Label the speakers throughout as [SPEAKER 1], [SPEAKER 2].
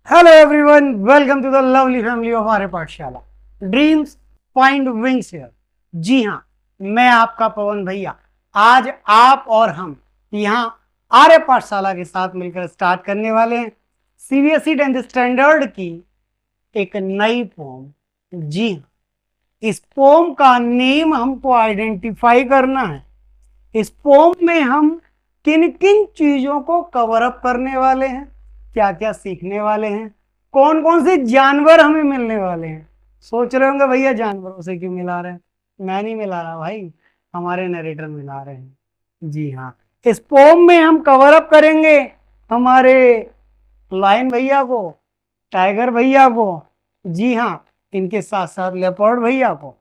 [SPEAKER 1] Hello everyone, welcome to the lovely family of Arya Pathshala. Dreams find wings here. जी हाँ, मैं आपका पवन भैया। आज आप और हम यहाँ आर्य पाठशाला के साथ मिलकर स्टार्ट करने वाले हैं सीबीएसई 10th स्टैंडर्ड की एक नई पोम। जी हाँ, इस पोम का नेम हमको आइडेंटिफाई करना है। इस पोम में हम किन किन चीजों को कवर अप करने वाले हैं, क्या क्या सीखने वाले हैं, कौन कौन से जानवर हमें मिलने वाले हैं। सोच रहे होंगे भैया जानवरों से क्यों मिला रहे हैं। मैं नहीं मिला रहा भाई, हमारे नरेटर मिला रहे हैं। जी हाँ, इस पोम में हम कवर अप करेंगे हमारे लायन भैया को, टाइगर भैया को, जी हाँ, इनके साथ साथ लेपर्ड भैया को।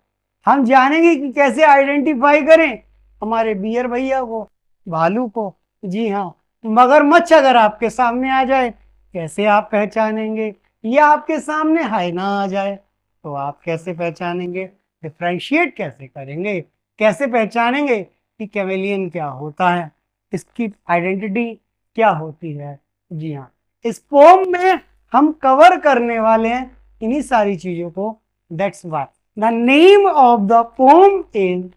[SPEAKER 1] हम जानेंगे कि कैसे आइडेंटिफाई करें हमारे बियर भैया को, भालू को। जी हाँ, मगरमच्छ अगर आपके सामने आ जाए कैसे आप पहचानेंगे, या आपके सामने हाइना आ जाए तो आप कैसे पहचानेंगे, डिफ्रेंशिएट कैसे करेंगे, कैसे पहचानेंगे कि कैमेलियन क्या होता है, इसकी आइडेंटिटी क्या होती है। जी हाँ, इस पोम में हम कवर करने वाले हैं इन्हीं सारी चीजों को। That's why the name of the poem is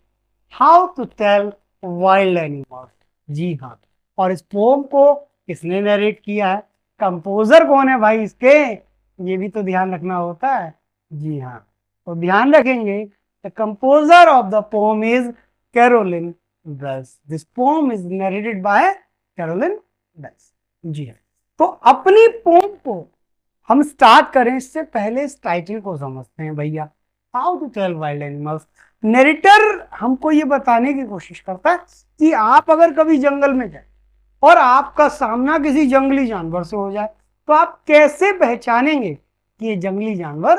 [SPEAKER 1] how to tell wild animals. जी हाँ, और इस पोम को किसने नरेट किया है, कंपोजर कौन है भाई इसके, ये भी तो ध्यान रखना होता है। जी हाँ, तो ध्यान रखेंगे। The composer of the poem is Carolyn Wells. This poem is narrated by Carolyn Wells. जी हाँ, तो अपनी पोम को हम स्टार्ट करें इससे पहले इस टाइटल को समझते हैं भैया, how to tell wild animals. Narrator हमको ये बताने की कोशिश करता है कि आप अगर कभी जंगल में जाए और आपका सामना किसी जंगली जानवर से हो जाए तो आप कैसे पहचानेंगे कि ये जंगली जानवर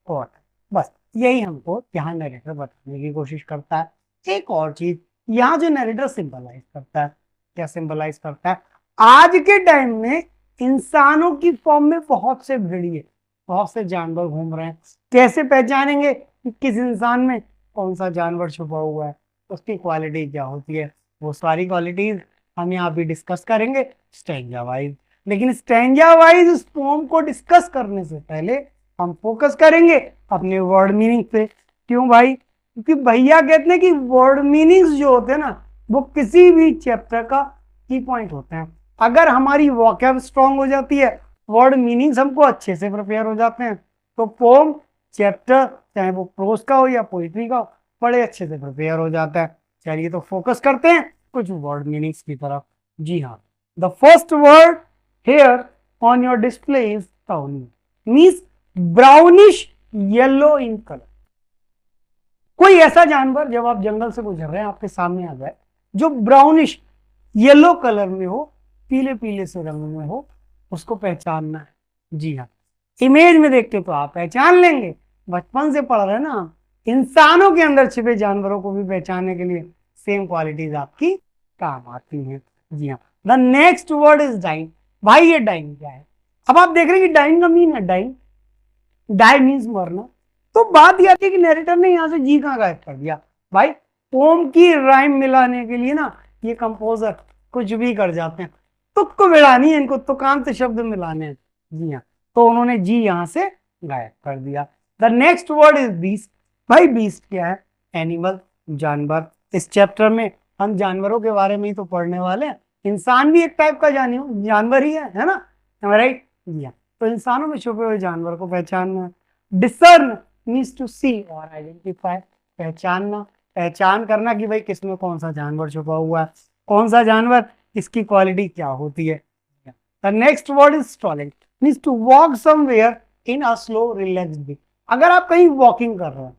[SPEAKER 1] कौन है। बस यही हमको यहाँ नरेटर बताने की कोशिश करता है। एक और चीज यहाँ जो नरेटर सिंबलाइज करता है, क्या सिंबलाइज करता है, आज के टाइम में इंसानों की फॉर्म में बहुत से भेड़िए, बहुत से जानवर घूम रहे हैं। कैसे पहचानेंगे कि किस इंसान में कौन सा जानवर छुपा हुआ है, उसकी क्वालिटी क्या होती है, वो सारी क्वालिटीज हम यहाँ भी डिस्कस करेंगे स्टैंजा वाइज। लेकिन स्टैंजा वाइज इस पोम को डिस्कस करने से पहले हम फोकस करेंगे अपने वर्ड मीनिंग पे। क्यों भाई, क्योंकि भैया कहते हैं कि वर्ड मीनिंग्स जो होते हैं ना वो किसी भी चैप्टर का की पॉइंट होते हैं। अगर हमारी वोकैब स्ट्रांग हो जाती है, वर्ड मीनिंग्स हमको अच्छे से प्रिपेयर हो जाते हैं, तो पोम चैप्टर चाहे वो प्रोज का हो या पोइट्री का हो बड़े अच्छे से प्रिपेयर हो जाता है। चलिए तो फोकस करते हैं कुछ वर्ड मीनिंग्स की तरफ। जी हाँ, the first word hair on your display is tawny, means brownish yellow in colour. कोई ऐसा जानवर जब आप जंगल से गुजर रहे हैं आपके सामने आ जाए जो ब्राउनिश येलो कलर में हो, पीले पीले से रंग में हो, उसको पहचानना है। जी हाँ, इमेज में देखते तो आप पहचान लेंगे, बचपन से पढ़ रहे हैं ना, इंसानों के अंदर छिपे जानवरों को भी पहचानने के लिए सेम क्वालिटीज आपकी काम आती हैं। जी हाँ, the next word is dine. भाई ये डाइन क्या है, अब आप देख रहे हैं कि डाइन का मीन है डाइन, डाई मीन्स मरना। तो बात यह थी कि नरेटर ने यहां से जी कहां गायब कर दिया। भाई पोम की राइम मिलाने के लिए ना ये कंपोजर कुछ भी कर जाते हैं, तुक को मिलानी है इनको, तुकांत शब्द मिलाने हैं। जी हाँ, तो उन्होंने जी यहां से गायब कर दिया। The next word is beast. भाई बीस्ट क्या है, एनिमल, जानवर। इस चैप्टर में हम जानवरों के बारे में ही तो पढ़ने वाले हैं। इंसान भी एक टाइप का जानवर ही है ना, राइट। जी हाँ, तो इंसानों में छुपे हुए जानवर को पहचानना है। डिसर्न मीन्स टू सी और आइडेंटिफाई, पहचानना, पहचान करना कि भाई किसमें कौन सा जानवर छुपा हुआ है, कौन सा जानवर, इसकी क्वालिटी क्या होती है। The next word is strolling, means to walk somewhere in a slow relaxed way. अगर आप कहीं वॉकिंग कर रहे हैं,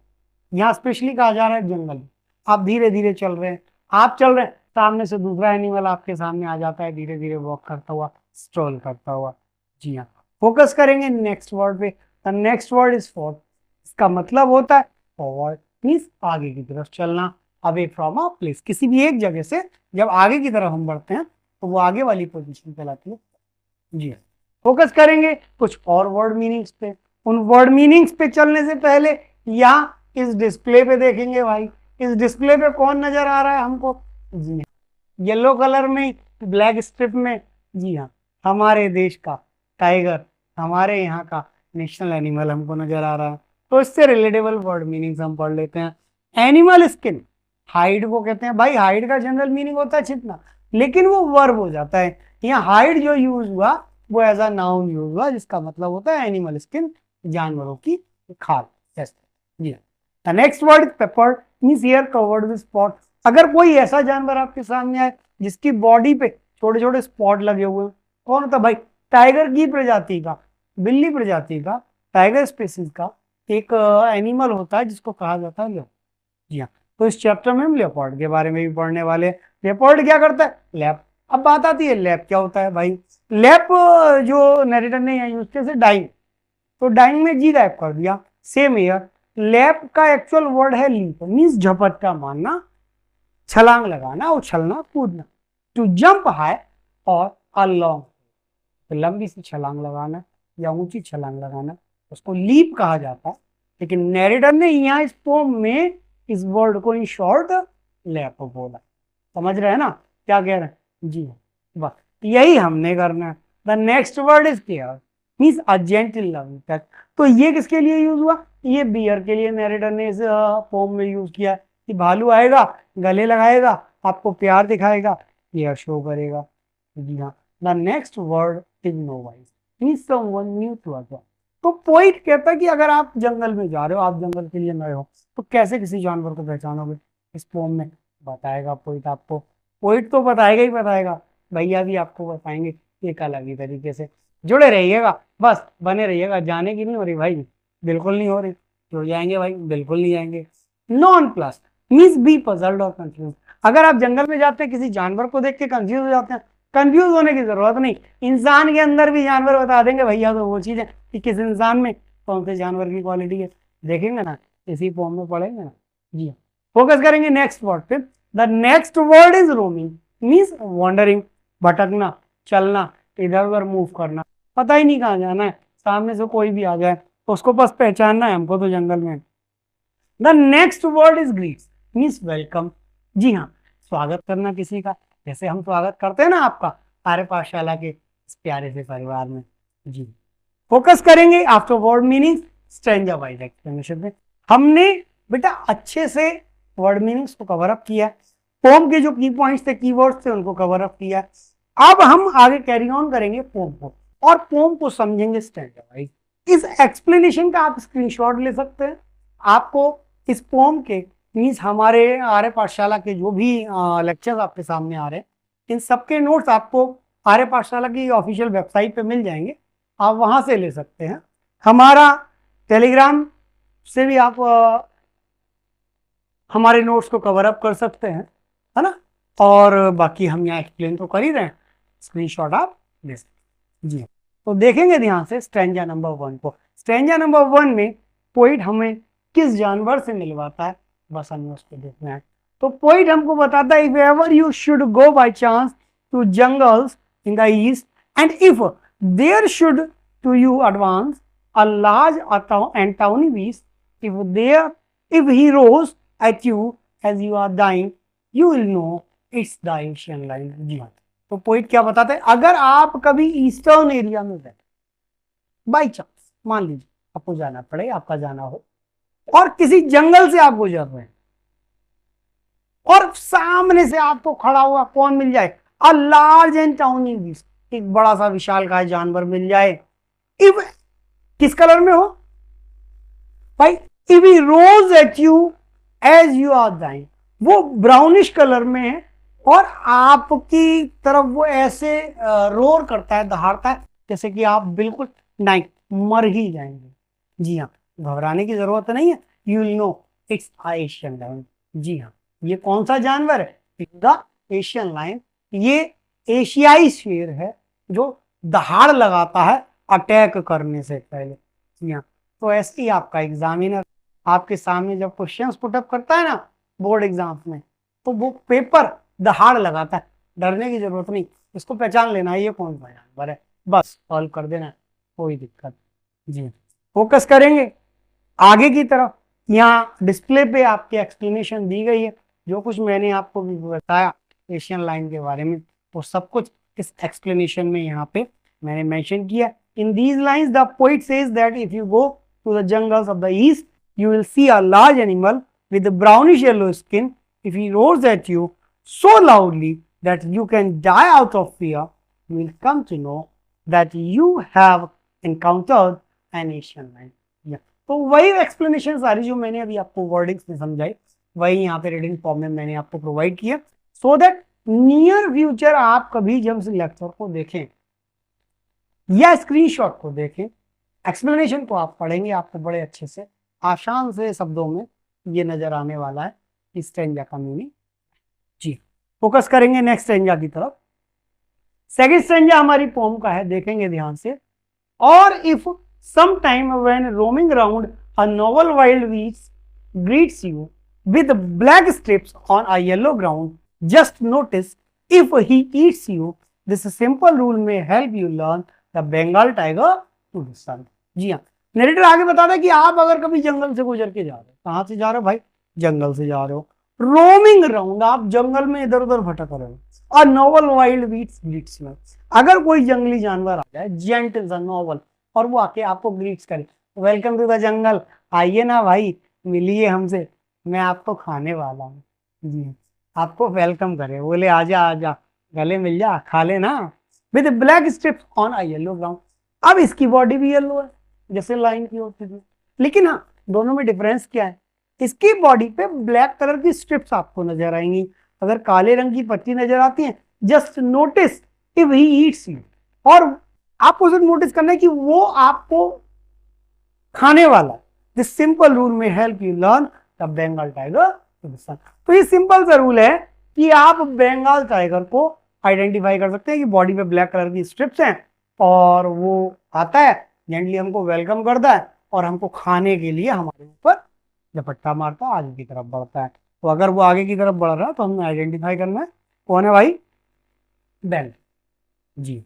[SPEAKER 1] यहाँ स्पेशली कहा जा रहा है जंगल में, आप धीरे धीरे चल रहे हैं, आप चल रहे हैं, सामने से दूसरा एनिमल आपके सामने आ जाता है, धीरे धीरे वॉक करता हुआ, स्ट्रोल करता हुआ। जी हाँ, फोकस करेंगे नेक्स्ट वर्ड पे। The next word is for. इसका मतलब होता है फॉरवर्ड, मीन्स आगे की तरफ चलना, अवे फ्रॉम अ प्लेस। किसी भी एक जगह से जब आगे की तरफ हम बढ़ते हैं तो वो आगे वाली पोजीशन कहलाती है। जी हाँ, फोकस करेंगे कुछ और वर्ड मीनिंग्स पे। उन वर्ड मीनिंग्स पे चलने से पहले यहाँ इस डिस्प्ले पे देखेंगे। भाई इस डिस्प्ले पे कौन नजर आ रहा है हमको, जी हाँ, येलो कलर में ब्लैक स्ट्रिप में, जी हाँ, हमारे देश का टाइगर हमारे यहाँ का नेशनल एनिमल हमको नजर आ रहा है, तो इससे रिलेटेबल वर्ड मीनिंग्स हम पढ़ लेते हैं। एनिमल स्किन, हाइड को कहते हैं भाई, हाइड का जनरल मीनिंग होता है छिपना, लेकिन वो वर्ब हो जाता है। यहाँ हाइड जो यूज हुआ वो एज अ नाउन यूज हुआ, जिसका मतलब होता है एनिमल स्किन, जानवरों की खाल। जी, the next word peppered means here covered with spot. अगर कोई ऐसा जानवर आपके सामने आए जिसकी बॉडी पे छोटे छोटे स्पॉट लगे हुए हैं, कौन होता भाई? टाइगर की प्रजाति का, बिल्ली प्रजाति का, टाइगर स्पीसीज का एक एनिमल होता है जिसको कहा जाता है लेपर्ड। जी हाँ, तो इस चैप्टर में हम लेपर्ड के बारे में भी पढ़ने वाले हैं। लेपर्ड क्या करता है? लैप। अब बात आती है लैप क्या होता है भाई? लैप जो नरेटर ने यहाँ यूज किया डाइंग, तो डाइंग में जी गायब कर दिया। सेम ईयर, लैप का एक्चुअल वर्ड है लीप, मीन्स झपट्टा मारना, छलांग लगाना, उछलना, कूदना। टू जंप हाई और अलोंग, तो लंबी सी छलांग लगाना या ऊंची छलांग लगाना, उसको लीप कहा जाता है। लेकिन नैरेटर ने यहाँ इस पोम में इस वर्ड को इन शॉर्ट लैप बोला। समझ रहे हैं ना क्या कह रहे हैं? जी बस यही हमने करना है। The next word is care, means a gentle loving touch. तो ये किसके लिए यूज हुआ? ये बियर के लिए नैरेटर ने इस पोम में यूज किया कि भालू आएगा, गले लगाएगा, आपको प्यार दिखाएगा, केयर शो करेगा। जी हाँ, the next word is novice, means someone new to us. तो पोइट कहता है कि अगर आप जंगल में जा रहे हो, आप जंगल के लिए नए हो, तो कैसे किसी जानवर को पहचानोगे? इस पोम में बताएगा पोइट आपको। पोइट तो बताएगा ही बताएगा, भैया भी आपको बताएंगे एक अलग ही तरीके से। जुड़े रहिएगा, बस बने रहिएगा। जाने की नहीं हो रही भाई, बिल्कुल नहीं हो रही। जुड़ जाएंगे भाई, बिल्कुल नहीं जाएंगे। Nonplus means be puzzled और कंफ्यूज। अगर आप जंगल में जाते हैं, किसी जानवर को देख के कंफ्यूज हो जाते हैं, कंफ्यूज होने की जरूरत नहीं। इंसान के अंदर भी जानवर बता देंगे भैया, तो वो चीज है कि किस इंसान में कौन से जानवर की क्वालिटी है, देखेंगे ना, इसी फॉर्म में पढ़ेंगे ना। जी फोकस करेंगे नेक्स्ट वर्ड पे। The next word is roaming, means wandering, भटकना, चलना, इधर उधर मूव करना, पता ही नहीं कहाँ जाना है, सामने से कोई भी आ जाए तो उसको बस पहचानना है हमको तो जंगल में। The next word is greet, means welcome. जी हाँ, स्वागत करना किसी का, जैसे हम स्वागत करते हैं ना आपका आर्य पाठशाला के इस प्यारे से परिवार में। जी फोकस करेंगे after word meaning stranger wise explanation में। हमने बेटा अच्छे से वर्ड मीनिंग्स को कवर अप किया, पोम के जो की पॉइंट्स थे, कीवर्ड्स थे, उनको कवर अप किया। अब हम आगे कैरी ऑन करेंगे पोम को, और पोम को समझेंगे स्ट्रेंजर वाइज। इस एक्सप्लेनेशन का आप स्क्रीनशॉट ले सकते हैं। आपको इस पोम के मीन्स हमारे आर्य पाठशाला के जो भी लेक्चर्स आपके सामने आ रहे हैं, इन सबके नोट्स आपको आर्य पाठशाला की ऑफिशियल वेबसाइट पे मिल जाएंगे, आप वहां से ले सकते हैं। हमारा टेलीग्राम से भी आप हमारे नोट्स को कवर अप कर सकते हैं, है ना। और बाकी हम यहाँ एक्सप्लेन तो कर ही रहे हैं, स्क्रीनशॉट आप ले सकते। जी तो देखेंगे ध्यान से स्ट्रेंजा नंबर 1 को। स्ट्रेंजा नंबर 1 में पोइट हमें किस जानवर से मिलवाता है, बस हमें उसको देखना है। तो पोइट हमको बताता है, if ever you should go by chance to jungles in the east and if there should to you advance a large and tawny beast, if he rose at you as you are dying, you will know it's the Asian lion. जी हाँ, तो poet क्या बताते हैं, अगर आप कभी eastern area में गए, बाई चांस मान लीजिए आपको जाना पड़े, आपका जाना हो, और किसी जंगल से आप गुजर रहे हैं, और सामने से आपको खड़ा हुआ कौन मिल जाए? अ लार्ज एंड टाउनी बीस्ट, एक बड़ा सा विशालकाय जानवर मिल जाए। इफ किस कलर में हो भाई? If he roars at you as you are dying, वो ब्राउनिश कलर में है और आपकी तरफ वो ऐसे रोर करता है, दहाड़ता है, जैसे कि आप बिल्कुल नहीं मर ही जाएंगे। जी हाँ, घबराने की जरूरत नहीं है। You will know it's Asian lion. जी हाँ, ये कौन सा जानवर है? The Asian lion. ये एशियाई शेर है जो दहाड़ लगाता है अटैक करने से पहले। जी हाँ, तो ऐसे ही आपका एग्जामिनर आपके सामने जब क्वेश्चंस पुटअप करता है ना बोर्ड एग्जाम्स में, तो वो पेपर दहाड़ लगाता है, डरने की जरूरत नहीं, इसको पहचान लेना है ये कौन सा जानवर है, बस सॉल्व कर देना है, कोई दिक्कत। जी फोकस करेंगे आगे की तरफ। यहाँ डिस्प्ले पे आपकी एक्सप्लेनेशन दी गई है, जो कुछ मैंने आपको भी बताया एशियन लाइन के बारे में, वो सब कुछ इस एक्सप्लेनेशन में यहाँ पे मैंने मेंशन किया। In these lines, the poet says that if you go to the jungles of the east, you will see a large animal with a brownish yellow skin. If he roars at you so loudly that you can die out of fear, you will come to know that you have encountered an Asian lion. Yeah. तो वही explanation सारी जो मैंने अभी आपको wordings में समझाई वही यहाँ पे रीडिंग फॉर्म में मैंने आपको प्रोवाइड किया, सो दैट नियर फ्यूचर आप कभी जब से लेक्चर को देखें या स्क्रीनशॉट को देखें, एक्सप्लेनेशन को आप पढ़ेंगे, आपको बड़े अच्छे से आसान से शब्दों में ये नजर आने वाला है इस स्ट्रेंजा का मीनिंग। जी, फोकस करेंगे नेक्स्ट स्ट्रेंजा की तरफ। सेकंड स्ट्रेंजा हमारी पोम का है, देखेंगे ध्यान से। और if some time when roaming around a noble wild beast greets you with black strips on a yellow ground, just notice if he eats you. This simple rule may help you learn the Bengal tiger to listen. जी हाँ, narrator आगे बताता है कि आप अगर कभी जंगल से गुजर के जा रहे हो, कहाँ से जा रहे हो भाई, जंगल से जा रहे हो, रोमिंग अराउंड, आप जंगल में इधर उधर भटक रहे हो, और नोबल वाइल्ड ग्रीट्स में, अगर कोई जंगली जानवर आ जाए जेंटल सा नोबल और वो आके आपको ग्रीट्स करे, वेलकम टू द जंगल, आइए ना भाई मिलिए हमसे, मैं आपको खाने वाला हूँ, जी आपको वेलकम करे, बोले आजा आजा गले मिल जा खा लेना, with black strips on a yellow ground. अब इसकी बॉडी भी येलो है जैसे लाइन की होती थी, लेकिन हाँ दोनों में डिफरेंस क्या है, इसकी बॉडी पे ब्लैक कलर की स्ट्रिप्स आपको नजर आएंगी, अगर काले रंग की पट्टी नजर आती है just notice if he eats you, और आपको सिर्फ नोटिस करना है कि वो आपको खाने वाला। दिस सिंपल रूल में help you learn the Bengal tiger to listen. तो ये सिंपल सा रूल है कि आप बंगाल टाइगर को आइडेंटिफाई कर सकते हैं कि बॉडी पे ब्लैक कलर की स्ट्रिप्स हैं और वो आता है जेंटली हमको वेलकम करता है और हमको खाने के लिए हमारे ऊपर झपट्टा मारता है, आगे की तरफ बढ़ता है। तो अगर वो आगे की तरफ बढ़ रहा है तो हमें आइडेंटिफाई करना है कौन है भाई, बेंग। जी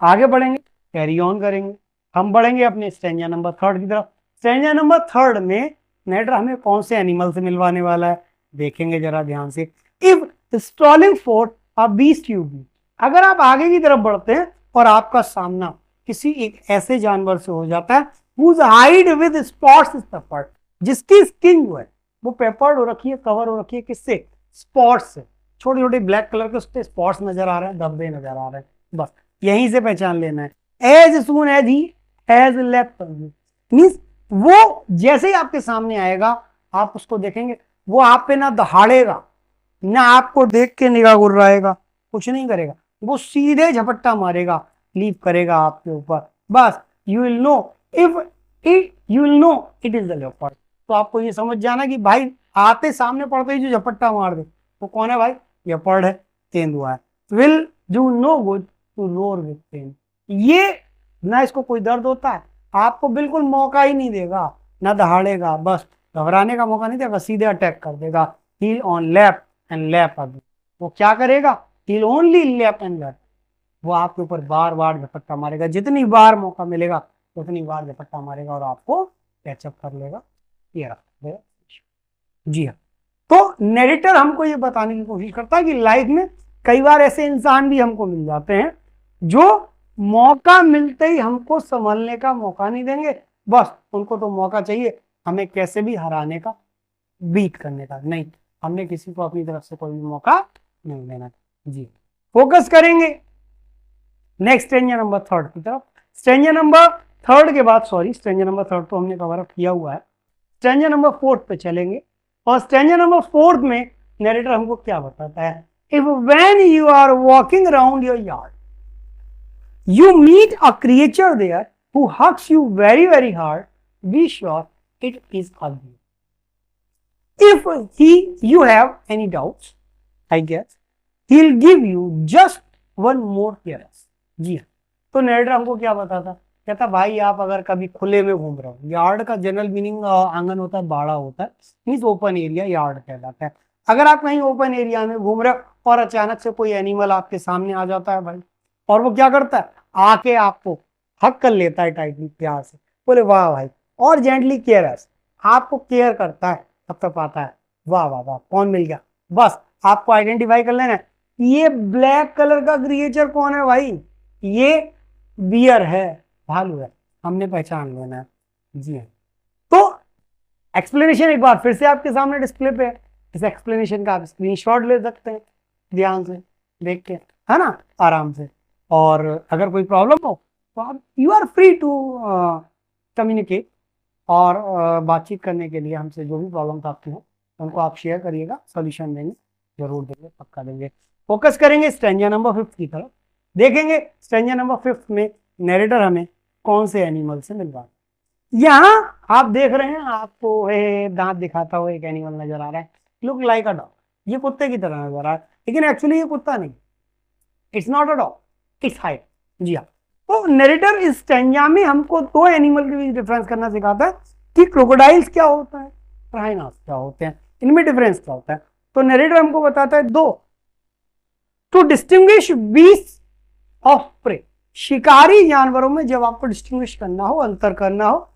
[SPEAKER 1] आगे बढ़ेंगे, कैरी ऑन करेंगे, हम बढ़ेंगे अपने स्ट्रेंजा नंबर 3 की तरफ। स्ट्रेंजा नंबर 3 में नेटर हमें कौन से एनिमल से मिलवाने वाला है, देखेंगे जरा ध्यान से। If strolling forth a beast you be, अगर आप आगे की तरफ बढ़ते हैं और आपका सामना किसी एक ऐसे जानवर से हो जाता है whose hide with spots is peppered, जिसकी स्किन जो है वो पेपर्ड हो रखी है, कवर हो रखी है किससे, स्पॉट्स से, छोटे छोटे ब्लैक कलर के उसके स्पॉट्स नजर आ रहे हैं, धब्बे नजर आ रहे हैं, बस यहीं से पहचान लेना है। As soon as he has left means वो जैसे ही आपके सामने आएगा आप उसको देखेंगे, वो आप पे ना दहाड़ेगा ना आपको देख के निगाह गुर्राएगा, कुछ नहीं करेगा, वो सीधे झपट्टा मारेगा, लीव करेगा आपके ऊपर, बस you will know it is the leopard. तो आपको ये समझ जाना कि भाई आते सामने पड़ते ही जो झपट्टा मार दे वो कौन है भाई, लेपर्ड है, तेंदुआ है। Will do no good to roar with pain, ये ना इसको कोई दर्द होता है, आपको बिल्कुल मौका ही नहीं देगा, ना दहाड़ेगा, बस घबराने का मौका नहीं देगा, सीधे अटैक कर देगा। He'll on lap and lap again, वो क्या करेगा, he'll only lap and lap, वो आपके ऊपर बार बार झपट्टा मारेगा, जितनी बार मौका मिलेगा उतनी बार झपट्टा मारेगा और आपको कैचअप कर लेगा। ये रहा, जी हाँ। तो नरेटर हमको ये बताने की कोशिश करता है कि लाइफ में कई बार ऐसे इंसान भी हमको मिल जाते हैं जो मौका मिलते ही हमको संभलने का मौका नहीं देंगे, बस उनको तो मौका चाहिए हमें कैसे भी हराने का, बीट करने का, नहीं हमने किसी को अपनी तरफ से कोई भी मौका नहीं देना। जी फोकस करेंगे नेक्स्ट स्ट्रेंजा नंबर 3 की तरफ। स्ट्रेंजा नंबर 3 के बाद स्ट्रेंजा नंबर 3 तो हमने कवर अप किया हुआ है, स्ट्रेंजा नंबर 4 पे चलेंगे। और स्ट्रेंजा नंबर 4 में नरेटर हमको क्या बताता है, if when you are walking around your yard you meet a creature there who hugs you very very hard, be sure it is ugly. If you have any doubts, I guess he'll give you just one more caress. जी हाँ, तो narrator हमको क्या बताता, कहता भाई आप अगर कभी खुले में घूम रहे हो, यार्ड का जनरल मीनिंग आंगन होता है, बाड़ा होता है, मीन्स ओपन एरिया यार्ड कहलाता है। अगर आप कहीं ओपन एरिया में घूम रहे हो और अचानक से कोई एनिमल आपके सामने आ जाता है भाई, और वो क्या करता है, आके आपको हक कर लेता है टाइटली प्यार से, बोले वाह भाई, और जेंटली केयरस, आपको केयर करता है, तब तक आता है वाह वाह वाह कौन मिल गया, बस आपको आइडेंटिफाई कर लेना है ये ब्लैक कलर का क्रिएचर कौन है भाई, ये बियर है, भालू है, हमने पहचान लेना है। जी हाँ, तो एक्सप्लेनेशन एक बार फिर से आपके सामने डिस्प्ले पे है, इस एक्सप्लेनेशन का आप स्क्रीनशॉट ले सकते हैं ध्यान से देख के, है ना, आराम से। और अगर कोई प्रॉब्लम हो तो आप you are free to communicate, और बातचीत करने के लिए हमसे जो भी प्रॉब्लम्स आपकी हो उनको आप शेयर करिएगा, सॉल्यूशन देंगे, जरूर देंगे, पक्का देंगे। फोकस करेंगे स्टैंजा नंबर 5 की तरफ, देखेंगे स्टैंजा नंबर 5 में नैरेटर हमें कौन से एनिमल से मिलवा। यहाँ आप देख रहे हैं, आपको दांत दिखाता हुआ एक एनिमल नजर आ रहा है, लुक लाइक अ डॉग, ये कुत्ते की तरह नजर आ रहा है, लेकिन एक्चुअली ये कुत्ता नहीं, it's not a dog, it's hide. जी हाँ, तो नरेटर इस स्टैंजा में हमको दो एनिमल के बीच डिफरेंस करना सिखाता है कि क्रोकोडाइल्स क्या होता है, राइनोस क्या होते हैं, इनमें डिफरेंस क्या होता है। तो नरेटर हमको बताता है दो, to distinguish beast of prey, शिकारी जानवरों में जब आपको डिस्टिंग्विश करना हो, अंतर करना हो,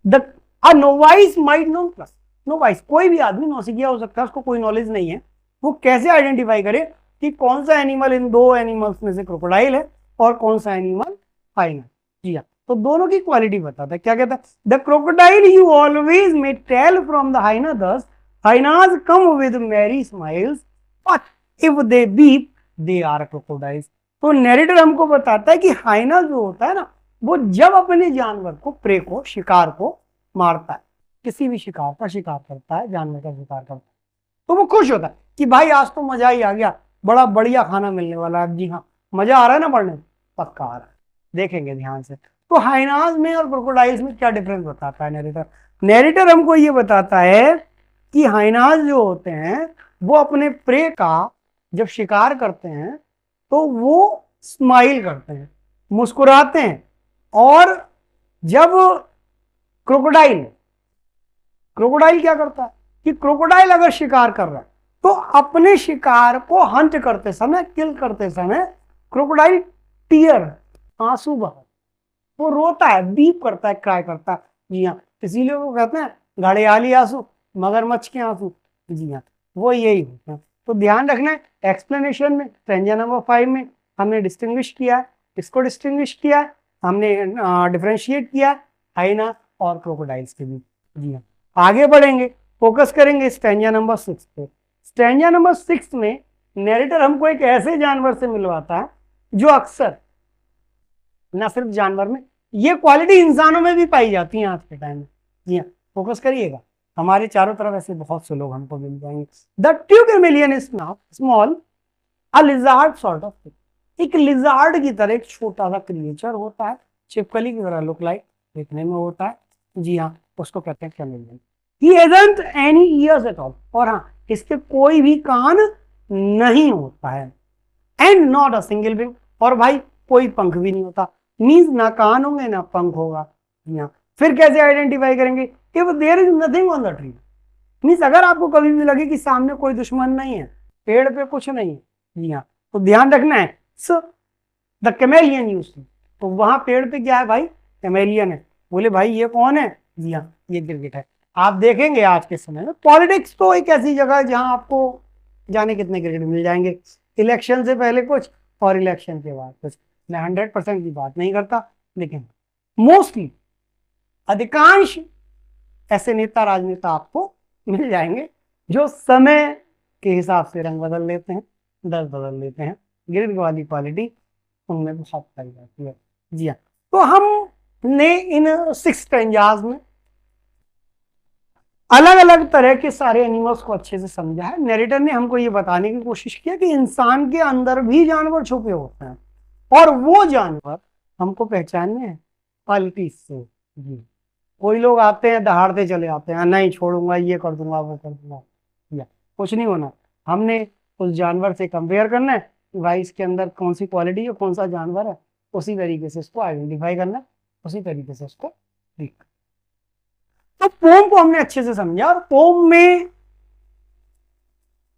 [SPEAKER 1] the a novice might not trust, novice कोई भी आदमी नौसिखिया हो सकता है, उसको कोई नॉलेज नहीं है, वो कैसे आइडेंटिफाई करे कि कौन सा एनिमल इन दो एनिमल्स में से क्रोकोडाइल है और कौन सा एनिमल हाइना। जी हाँ, तो दोनों की क्वालिटी बताता है। क्या कहता है, the crocodile you always may tell from the hyena thus, hyenas come with merry smiles, but if they weep they are crocodiles. तो नैरेटर हमको बताता है कि हाइना जो होता है ना, वो जब अपने जानवर को, प्रे को, शिकार को मारता है, किसी भी शिकार का शिकार करता है, जानवर का शिकार करता है, तो वो खुश होता है कि भाई आज तो मजा ही आ गया, बड़ा बढ़िया खाना मिलने वाला है। जी हाँ, मजा आ रहा है ना पढ़ने, पक्का आ रहा है, देखेंगे ध्यान से। तो हाइनाज में और क्रोकोडाइल्स में क्या डिफरेंस बताता है नैरेटर, नैरेटर हमको ये बताता है कि हाइनाज जो होते हैं वो अपने प्रे का जब शिकार करते हैं तो वो स्माइल करते हैं, मुस्कुराते हैं, और जब क्रोकोडाइल क्रोकोडाइल क्या करता है कि क्रोकोडाइल अगर शिकार कर रहा है तो अपने शिकार को हंट करते समय, किल करते समय, क्रोकोडाइल टीयर, आंसू बहा, वो रोता है, बीप करता है, क्राई करता है। जी हाँ, इसीलिए वो कहते हैं घड़ियाली आंसू, मगरमच्छ के आंसू। जी हाँ, वो यही होता है। तो ध्यान रखना है, एक्सप्लेनेशन में स्टैंजा नंबर 5 में हमने डिस्टिंग्विश किया है, इसको डिस्टिंग्विश किया है, हमने डिफरेंशिएट किया हाइना और क्रोकोडाइल्स के बीच। जी हाँ, आगे बढ़ेंगे, फोकस करेंगे स्टैंजा नंबर 6 पे। स्टैंजा नंबर 6 में नैरेटर हमको एक ऐसे जानवर से मिलवाता है जो अक्सर, ना सिर्फ जानवर में, ये क्वालिटी इंसानों में भी पाई जाती है आज के टाइम में। जी हाँ, फोकस करिएगा, हमारे चारों तरफ ऐसे बहुत से लोग हमको मिल जाएंगे। The true chameleon is not small, a lizard sort of thing, एक लिजार्ड की तरह एक छोटा सा क्रिएचर होता है, छिपकली की तरह लुक लाइक देखने में होता है। जी हाँ, उसको कहते हैं chameleon. He hasn't any years at all, और हाँ, इसके कोई भी कान नहीं होता है, and not a single wing, और भाई कोई पंख भी नहीं होता, मीन्स ना कान होंगे ना पंख होगा। यहाँ फिर कैसे आइडेंटिफाई करेंगे, if there is nothing on the tree, means अगर आपको कभी भी लगे कि सामने कोई दुश्मन नहीं है, पेड़ पे कुछ नहीं है, जी हाँ, तो ध्यान रखना है, सो द कैमेलियन यूज, तो वहां पेड़ पे क्या है भाई, कैमेलियन है। बोले भाई ये कौन है, जी हाँ, ये गिरगिट है। आप देखेंगे आज के समय में पॉलिटिक्स तो एक ऐसी जगह है जहां आपको जाने कितने गिरगिट मिल जाएंगे, इलेक्शन से पहले कुछ और इलेक्शन के बाद कुछ। मैं 100% की बात नहीं करता, लेकिन मोस्टली अधिकांश ऐसे नेता, राजनेता आपको मिल जाएंगे जो समय के हिसाब से रंग बदल लेते हैं, दर बदल लेते हैं, गिरगिट वाली क्वालिटी उनमें बहुत पाई जाती है। जी हाँ, तो हमने इन 6 स्टैंजाज में अलग अलग तरह के सारे एनिमल्स को अच्छे से समझा है। नैरेटर ने हमको ये बताने की कोशिश किया कि इंसान के अंदर भी जानवर छुपे होते हैं, और वो जानवर हमको पहचानने हैं क्वालिटी से। जी, कोई लोग आते हैं दहाड़ते चले आते हैं, नहीं छोड़ूंगा, ये कर दूंगा, वो कर दूंगा, या कुछ नहीं होना। हमने उस जानवर से कंपेयर करना है कि भाई इसके अंदर कौन सी क्वालिटी है, कौन सा जानवर है, उसी तरीके से इसको आइडेंटिफाई करना है, उसी तरीके से उसको ट्रीट। तो पोम को हमने अच्छे से समझा, और पोम में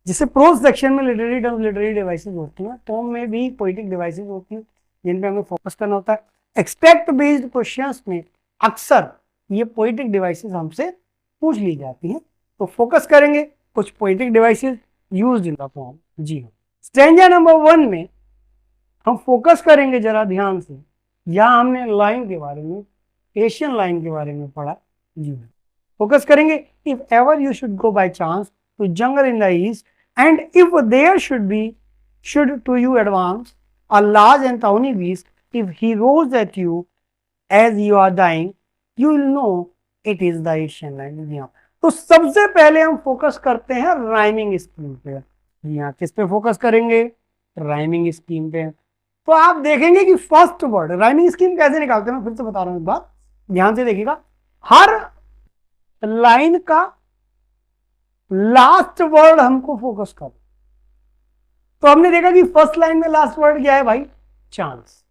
[SPEAKER 1] जिसे प्रोज सेक्शन में लिटरेरी टर्म्स, लिटरेरी डिवाइसेस होती हैं, पोम में भी पोइटिक डिवाइसेस होती हैं जिन पे हमें फोकस करना होता है। एक्सपेक्ट बेस्ड क्वेश्चंस में अक्सर ये पोइटिक डिवाइसेस हमसे पूछ ली जाती हैं, तो फोकस करेंगे कुछ poetic devices used in the poem. जी हाँ, स्टैंजा नंबर 1 में हम फोकस करेंगे जरा ध्यान से यहाँ हमने लाइन के बारे में, एशियन लाइन के बारे में पढ़ा जी। फोकस करेंगे, if ever you should go by chance to jungle in the east and if there should to you advance a large and tawny beast, if he roars at you as you are dying, you will know it is the Asian lion. जी हाँ, तो सबसे पहले हम focus करते हैं rhyming scheme पे। जी हाँ, किस पे फोकस करेंगे? राइमिंग स्कीम पे। तो आप देखेंगे कि फर्स्ट वर्ड, राइमिंग स्कीम कैसे निकालते हैं, मैं फिर से बता रहा हूं एक बात, ध्यान से देखिएगा। हर लाइन का लास्ट वर्ड हमको फोकस कर। तो हमने देखा कि फर्स्ट लाइन में लास्ट वर्ड क्या है भाई? चांस।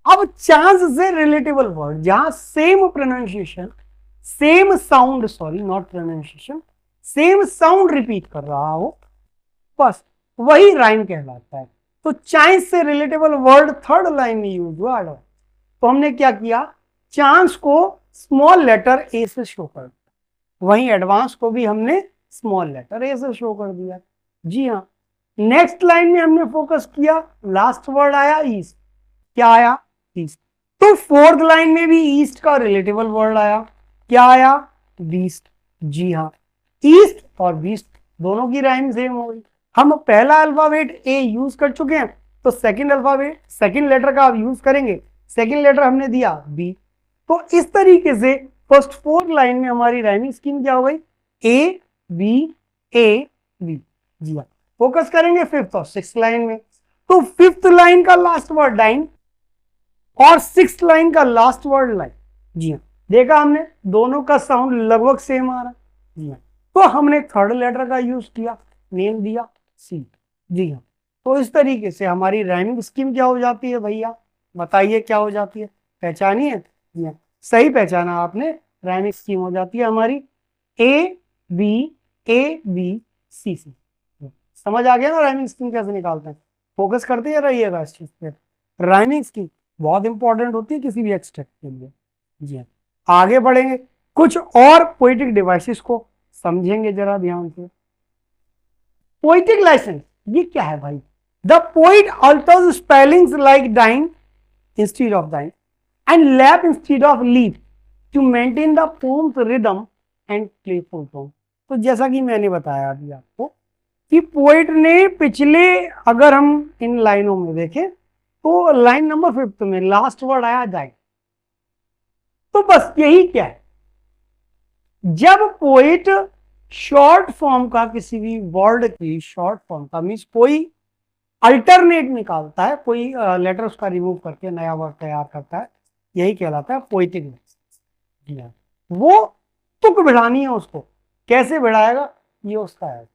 [SPEAKER 1] अब चांस से रिलेटेबल वर्ड जहां same pronunciation, same sound, sorry not pronunciation, same sound repeat कर रहा हो, बस वही राइम कहलाता है। तो चांस से रिलेटेबल वर्ड थर्ड लाइन में यूज हुआ। तो हमने क्या किया? चांस को स्मॉल लेटर ए से शो कर दिया, वहीं एडवांस को भी हमने स्मॉल लेटर ए से शो कर दिया। जी हाँ, नेक्स्ट लाइन में हमने फोकस किया, लास्ट वर्ड आया ईस्ट। क्या आया? ईस्ट। तो फोर्थ लाइन में भी ईस्ट का रिलेटेबल वर्ड आया। क्या आया? बीस्ट। जी हाँ, ईस्ट और बीस्ट दोनों की राइम सेम हो गई। हम पहला अल्फाबेट ए यूज कर चुके हैं, तो सेकंड अल्फाबेट, सेकंड लेटर का आप यूज करेंगे। सेकंड लेटर हमने दिया बी। तो इस तरीके से फर्स्ट फोर्थ लाइन में हमारी राइमिंग स्कीम क्या हो गई? A B A B. जी हाँ, फोकस करेंगे फिफ्थ और सिक्स लाइन में। तो फिफ्थ लाइन का लास्ट वर्ड डाइन और सिक्स लाइन का लास्ट वर्ड लाइन। जी हाँ, देखा हमने दोनों का साउंड लगभग सेम आ रहा है। जी हाँ, तो हमने थर्ड लेटर का यूज किया, नेम दिया सी। जी हाँ, तो इस तरीके से हमारी राइमिंग स्कीम क्या हो जाती है भैया? बताइए क्या हो जाती है? पहचानिए। जी हाँ, सही पहचाना आपने। राइमिंग स्कीम हो जाती है हमारी ए बी सी सी। समझ आ गया ना राइमिंग स्कीम कैसे निकालते हैं? फोकस करते रहिएगा इस चीज पे। राइमिंग स्कीम बहुत इंपॉर्टेंट होती है किसी भी एक्सट्रैक्ट के लिए। जी हाँ, आगे बढ़ेंगे, कुछ और पोएटिक डिवाइसेस को समझेंगे जरा ध्यान से। पोएटिक लाइसेंस ये क्या है भाई? The poet alters spellings like dine instead of dine and lap instead of leap to maintain the poem's rhythm and playful tone. तो जैसा कि मैंने बताया अभी आपको कि पोइट ने पिछले, अगर हम इन लाइनों में देखें तो लाइन नंबर 5 में लास्ट वर्ड आया डाइन। तो बस यही क्या है, जब पोइट शॉर्ट फॉर्म का किसी भी वर्ड की शॉर्ट फॉर्म का मीन्स कोई अल्टरनेट निकालता है, कोई लेटर उसका रिमूव करके नया वर्ड तैयार करता है, यही कहलाता है पोइटिक लाइसेंस। वो तुक बढ़ानी है उसको, कैसे बढ़ाएगा ये उसका है।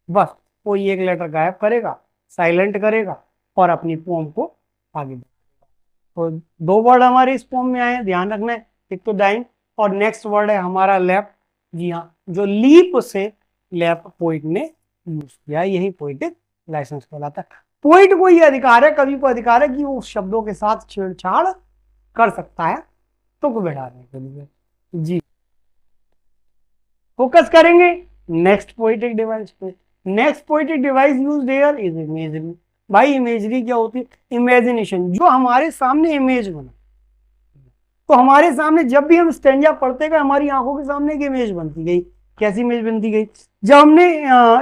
[SPEAKER 1] बस कोई एक लेटर गायब करेगा, साइलेंट करेगा और अपनी पोम को आगे बढ़ाएगा। तो दो वर्ड हमारे इस पोम में आए हैं, ध्यान रखना है, एक तो डाइन और नेक्स्ट वर्ड है हमारा लैप। जी हाँ, जो लीप से लैप पोइट ने यूज किया, यही पोइटिक लाइसेंस कहलाता है। पोइट को यह अधिकार है, कवि को अधिकार है कि वो शब्दों के साथ छेड़छाड़ कर सकता है तुक बढ़ाने के लिए। जी, फोकस करेंगे नेक्स्ट पोइटिक डिवाइस पे। Next poetic device used here is imagery. भाई इमेजरी क्या होती है? इमेजिनेशन, जो हमारे सामने इमेज बना। तो हमारे सामने जब भी हम स्टैंजा पढ़ते गए, हमारी आंखों के सामने एक इमेज बनती गई। कैसी इमेज बनती गई? जब हमने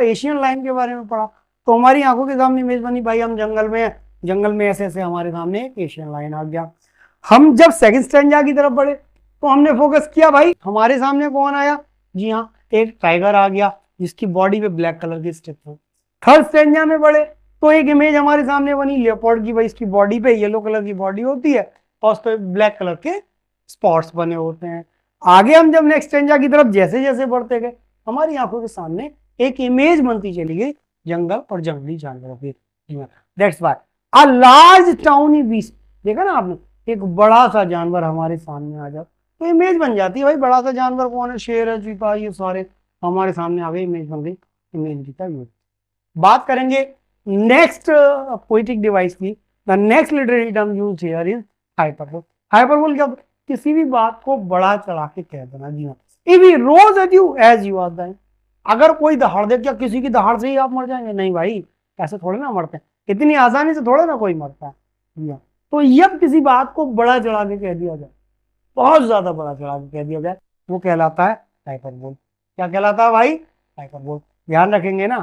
[SPEAKER 1] एशियन लाइन के बारे में पढ़ा तो हमारी आंखों के सामने इमेज बनी, भाई हम जंगल में हैं, जंगल में ऐसे ऐसे हमारे सामने एक एशियन लाइन आ गया। हम जब सेकंड स्टैंजा की तरफ बढ़े तो हमने फोकस किया, भाई हमारे सामने कौन आया? जी हाँ, एक टाइगर आ गया जिसकी बॉडी पे ब्लैक कलर की स्ट्रिप है। थर्ड स्टैंजा में बढ़े तो एक इमेज हमारे सामने बनी लेपर्ड की, भाई इसकी बॉडी पे येलो कलर की बॉडी होती है और उस पर ब्लैक कलर के स्पॉट्स बने होते हैं। आगे हम जब नेक्स्ट स्टैंजा की तरफ जैसे जैसे बढ़ते गए, हमारी आंखों के सामने एक इमेज बनती चली गई जंगल और जंगली जानवरों की। That's why a large tawny beast, देखा ना आपने, एक बड़ा सा जानवर हमारे सामने आ जाए तो इमेज बन जाती है, भाई बड़ा सा जानवर कौन है? शेर है, चीता, ये सारे हमारे सामने आ गए, इमेज बन गई, इमेज की यूज। बात करेंगे नेक्स्ट पोएटिक डिवाइस की। The next literary term used here is hyperbole. Hyperbole क्या? किसी भी बात को बढ़ा चढ़ा के कह देना। जी हाँ, if he roars at you as you are dying, अगर कोई दहाड़ दे, क्या किसी की दहाड़ से ही आप मर जाएंगे? नहीं भाई, ऐसे थोड़े ना मरते हैं, इतनी आसानी से थोड़े ना कोई मरता है। जी हाँ, तो जब किसी बात को बड़ा चढ़ा के कह दिया जाए, बहुत ज्यादा बड़ा चढ़ा के कह दिया जाए, वो कहलाता है हाइपरबोल। क्या कहलाता है भाई? हाइपरबोल। ध्यान रखेंगे ना,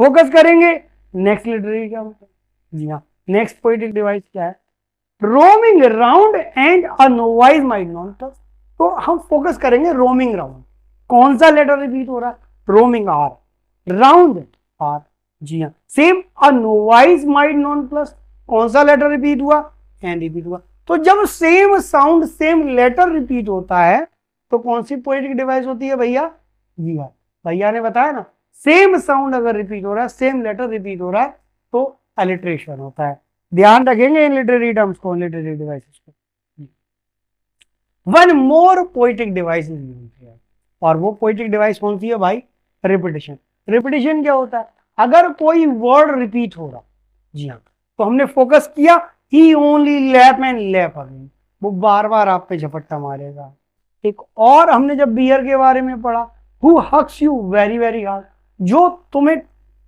[SPEAKER 1] फोकस करेंगे। नेक्स्ट लिटरेरी क्या होता है? जी हाँ, नेक्स्ट पोएटिक डिवाइस क्या है? Roaming around and a novice might not touch. तो हम फोकस करेंगे रोमिंग राउंड। कौन सा लेटर रिपीट हो रहा है? Roaming R, round R. जी हाँ, same a novice might not plus, कौन सा लेटर रिपीट हुआ? एन रिपीट हुआ। तो जब same sound same letter repeat होता है तो कौन सी पोएटिक डिवाइस होती है भैया? जी हाँ, भैया ने बताया ना, सेम साउंड अगर रिपीट हो रहा है, सेम लेटर रिपीट हो रहा है तो अलिट्रेशन होता है। ध्यान रखेंगे इन लिटरेरी टर्म्स को, लिटरेरी डिवाइसेस को। One more poetic device is used, और वो पोएटिक डिवाइस कौन सी है भाई? रिपीटिशन। रिपीटिशन क्या होता है? अगर कोई वर्ड रिपीट हो रहा, जी हाँ, तो हमने फोकस किया, he only lap and lap again, वो बार बार आप पे झपट्टा मारेगा। एक और हमने जब बियर के बारे में पढ़ा, who hugs you very very hard, जो तुम्हें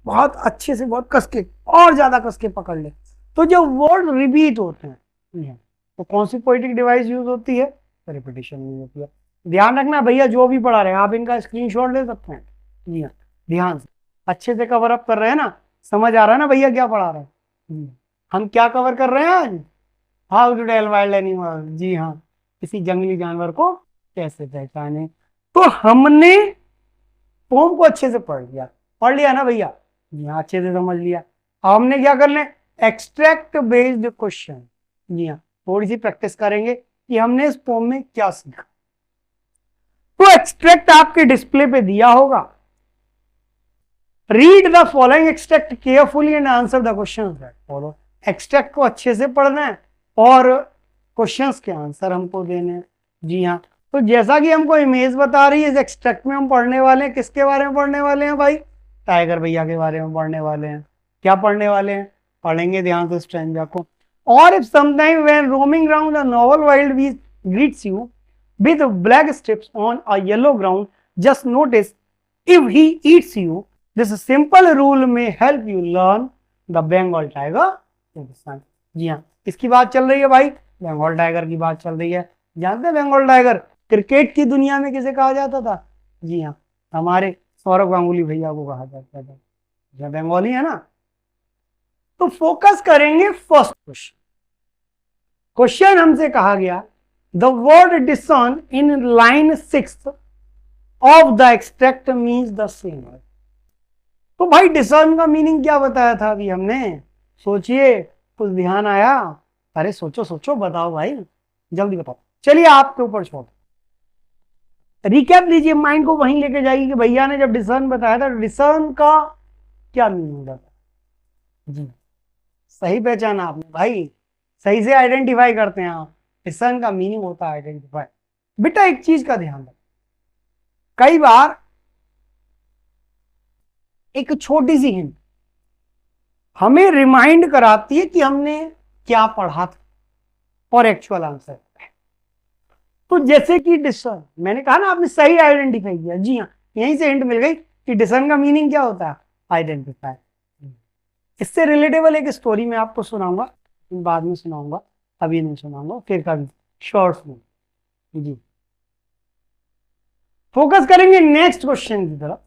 [SPEAKER 1] बहुत अच्छे से, बहुत कस के, और ज्यादा कस के पकड़ ले। तो जब वर्ड रिपीट होते हैं तो कौन सी पोएटिक डिवाइस यूज होती है? रिपीटिशन यूज होती है। ध्यान रखना भैया, जो भी पढ़ा रहे हैं आप इनका स्क्रीनशॉट ले सकते हैं। जी हाँ, ध्यान से, अच्छे से कवर अप कर रहे हैं ना, समझ आ रहा है ना भैया क्या पढ़ा रहे हैं? हम क्या कवर कर रहे हैं आज? How to tell wild animal. जी हाँ, किसी जंगली जानवर को कैसे पहचाने। तो हमने पोम को अच्छे से पढ़ लिया ना भैया? जी हाँ, अच्छे से समझ लिया। अब हमने क्या कर ले? Extract based question. जी हाँ, थोड़ी सी प्रैक्टिस करेंगे कि हमने इस पोम में क्या सीखा। तो एक्सट्रैक्ट आपके डिस्प्ले पे दिया होगा। Read the following extract carefully and answer the questions that follow. Extract को अच्छे से पढ़ना है और क्वेश्चंस के आंसर हमको देने हैं। जी हाँ, तो जैसा कि हमको इमेज बता रही है, इस एक्सट्रैक्ट में हम पढ़ने वाले हैं, किसके बारे में पढ़ने वाले हैं भाई? टाइगर भैया के बारे में पढ़ने वाले हैं। क्या पढ़ने वाले हैं? पढ़ेंगे ध्यान से स्ट्रेंजा को। और if sometime when roaming around a novel wild beast greets you with black strips on a yellow ground, just notice if he eats you. This simple rule may help you learn the Bengal tiger. जी हाँ, किसकी बात चल रही है भाई? Bengal tiger की बात चल रही है। जानते हैं बंगाल टाइगर क्रिकेट की दुनिया में किसे कहा जाता था? जी हाँ, हमारे सौरव गांगुली भैया को कहा जाता था। जो बंगाली है ना। तो फोकस करेंगे फर्स्ट क्वेश्चन। क्वेश्चन हमसे कहा गया, the word discern in line 6 of the extract means the same word. तो भाई discern का मीनिंग क्या बताया था अभी हमने? सोचिए, कुछ ध्यान आया? अरे सोचो सोचो, बताओ भाई, जल्दी बताओ। चलिए आपके ऊपर छोड़, रिकैप लीजिए, माइंड को वहीं लेके जाइए कि भैया ने जब डिसर्न बताया था, डिसर्न का क्या मीनिंग था? जी, सही पहचाना आपने भाई, सही से आइडेंटिफाई करते हैं आप। डिसर्न का मीनिंग होता है आइडेंटिफाई। बेटा एक चीज का ध्यान रखो, कई बार एक छोटी सी हिंट हमें रिमाइंड कराती है कि हमने क्या पढ़ा था और एक्चुअल आंसर। तो जैसे कि डिसर्न, मैंने कहा ना, आपने सही आइडेंटिफाई किया। जी हाँ, यहीं से हिंट मिल गई कि डिसर्न का मीनिंग क्या होता है? आइडेंटिफाई। इससे रिलेटेबल एक स्टोरी मैं आपको सुनाऊंगा, बाद में सुनाऊंगा, अभी नहीं सुनाऊंगा, फिर कभी शॉर्ट्स में। जी, फोकस करेंगे नेक्स्ट क्वेश्चन की तरफ।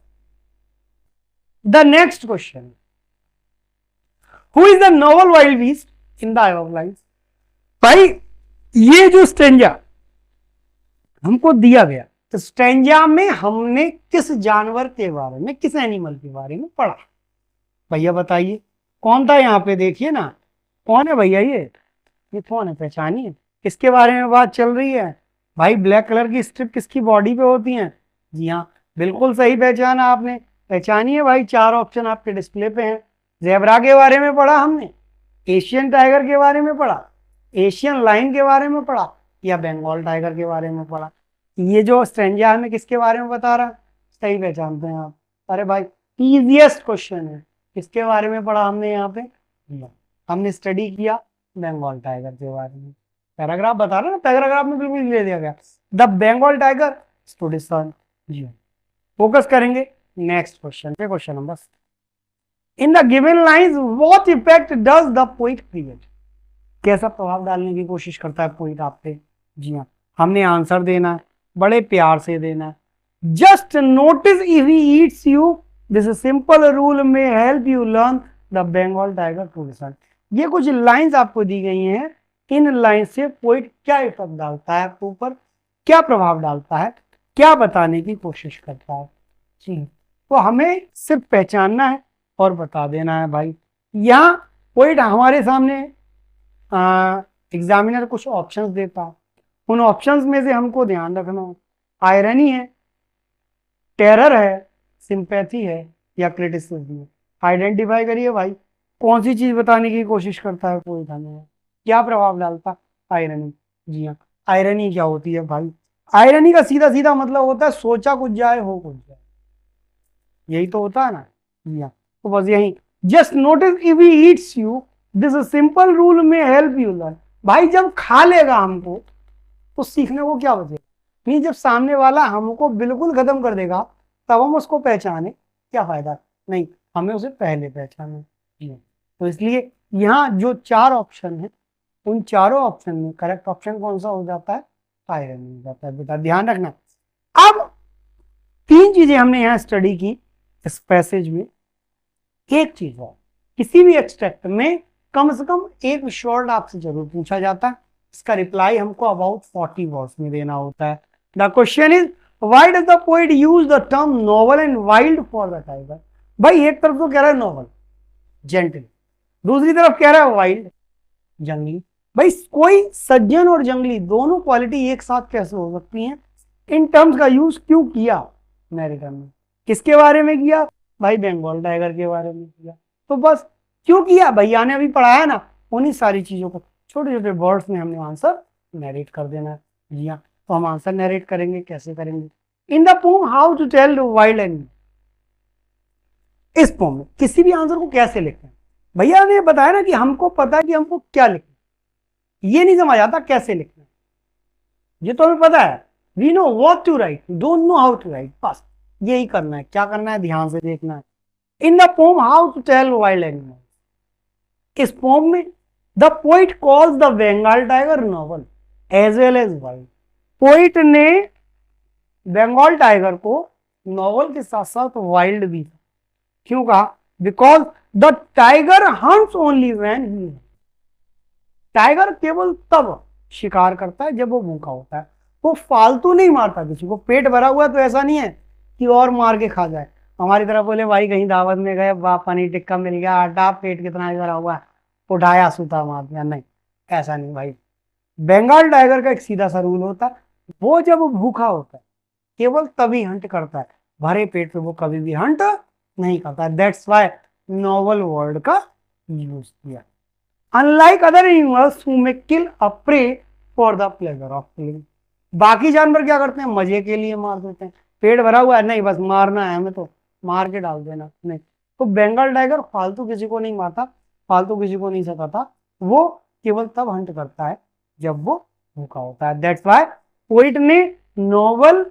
[SPEAKER 1] The next question, who is the novel wild beast in the I of life? भाई ये जो स्टेंजा हमको दिया गया, तो स्टेंजा में हमने किस जानवर के बारे में, किस एनिमल के बारे में पढ़ा? भैया बताइए कौन था यहाँ पे? देखिए ना, कौन है भैया? ये कौन है? पहचानिए, किसके बारे में बात चल रही है? भाई ब्लैक कलर की स्ट्रिप किसकी बॉडी पे होती हैं? जी हाँ, बिल्कुल सही पहचाना आपने। पहचानिए भाई, 4 ऑप्शन आपके डिस्प्ले पे हैं। ज़ेब्रा के बारे में पढ़ा हमने, एशियन टाइगर के बारे में पढ़ा, एशियन लाइन के बारे में पढ़ा, या बंगाल टाइगर के बारे में पढ़ा? ये जो स्ट्रेंजा हमें किसके बारे में बता रहा? सही पहचानते हैं आप। अरे भाई इजिएस्ट क्वेश्चन है, किसके बारे में पढ़ा हमने यहाँ पे? हमने स्टडी किया बंगाल टाइगर के बारे में। पैराग्राफ बता रहा ना, पैराग्राफ में बिल्कुल ले दिया गया, द बंगाल टाइगर स्टूडिसन। जी, फोकस करेंगे नेक्स्ट क्वेश्चन पे, question number. In the given lines what effect does the poet create? कैसा प्रभाव डालने की कोशिश करता है पोइट आप पे? जी हाँ, हमने आंसर देना है, बड़े प्यार से देना है। Just notice if he eats you, this simple rule में help you learn the Bengal tiger to listen. ये कुछ लाइंस आपको दी गई हैं, इन लाइन से पोइट क्या इफेक्ट डालता है आपके ऊपर, क्या प्रभाव डालता है, क्या बताने की कोशिश करता है। जी, तो हमें सिर्फ पहचानना है और बता देना है भाई। यहाँ पोइट हमारे सामने एग्जामिनर कुछ ऑप्शंस देता है, उन ऑप्शंस में से हमको ध्यान रखना है, आयरनी है, टेरर है, सिंपैथी है या क्रिटिसिज्म है। आइडेंटिफाई करिए भाई, कौन सी चीज बताने की कोशिश करता है कोई हमें, क्या प्रभाव डालता है? आयरनी। जी हाँ, आयरनी क्या होती है भाई? आयरनी का सीधा सीधा मतलब होता है सोचा कुछ जाए हो कुछ जाए, यही तो होता है ना। जी हाँ, तो बस यही, just notice if he eats you, this simple rule में हेल्प यू लर्न। भाई जब खा लेगा हमको तो सीखने को क्या बचेगा? नहीं, जब सामने वाला हमको बिल्कुल खत्म कर देगा तब हम उसको पहचाने, क्या फायदा? नहीं, हमें उसे पहले पहचाने। तो इसलिए यहाँ जो 4 ऑप्शन है, उन चारों ऑप्शन में करेक्ट ऑप्शन कौन सा हो जाता है? आयरन हो जाता है। बेटा ध्यान रखना। अब 3 चीजें हमने यहाँ स्टडी की इस पैसेज में। एक चीज है, किसी भी एक्सट्रैक्ट में कम से कम एक शॉर्ट आपसे जरूर पूछा जाता है, इसका रिप्लाई हमको अबाउट 40 वर्ड्स में देना होता है। The question is why does the poet use the term novel and wild for the tiger? भाई एक तरफ तो कह रहा है नॉवल जेंटल, दूसरी तरफ कह रहा है वाइल्ड जंगली। भाई कोई सज्जन और जंगली दोनों क्वालिटी एक साथ कैसे हो सकती हैं? इन टर्म्स का यूज क्यों किया नैरेटर ने? किसके बारे में किया? भाई बंगाल टाइगर के बारे में किया। तो बस क्यों किया? भैया ने अभी पढ़ाया ना, उन्हीं सारी चीजों को छोटे छोटे वर्ड्स में हमने आंसर नरेट कर देना है। जी हाँ, तो हम आंसर नरेट करेंगे, कैसे करेंगे? In the poem how to tell wild animal. इस पोम में किसी भी आंसर को कैसे लिखते हैं, भैया ने बताया ना कि हमको पता है कि हमको क्या लिखना, ये नहीं समझ आता कैसे लिखना। ये तो हमें पता है, we know what to write, don't know how to write. बस यही करना है। क्या करना है? ध्यान से देखना है। In the poem how to tell wild animal, इस पोम में the poet calls the Bengal tiger novel as well as wild. Poet ने बंगाल टाइगर को नॉवल के साथ साथ वाइल्ड भी था। क्यों कहा? Because the tiger hunts only when he, tiger केवल तब शिकार करता है जब वो भूखा होता है, वो फालतू नहीं मारता किसी को। पेट भरा हुआ है तो ऐसा नहीं है कि और मार के खा जाए। हमारी तरफ बोले भाई कहीं दावत में गए, वाह पनीर टिक्का मिल गया, आटा, पेट कितना भरा हुआ है, उठाया सूता मार दिया, नहीं ऐसा नहीं भाई। बंगाल टाइगर का एक सीधा सा रूल होता है, वो जब भूखा होता है केवल तभी हंट करता है, भरे पेट पे वो कभी भी हंट नहीं करता। दैट्स वाई नॉवल वर्ड का यूज किया। Unlike other animals who may kill a prey for the pleasure of killing. बाकी जानवर क्या करते हैं? मजे के लिए मार देते हैं। पेट भरा हुआ है, नहीं बस मारना है हमें तो मार के डाल देना, नहीं। तो बंगाल टाइगर फालतू किसी को नहीं मारता, फालतू किसी को नहीं सताता, वो केवल तब हंट करता है जब वो भूखा होता है। दैट्स वाई पोइट ने नॉवल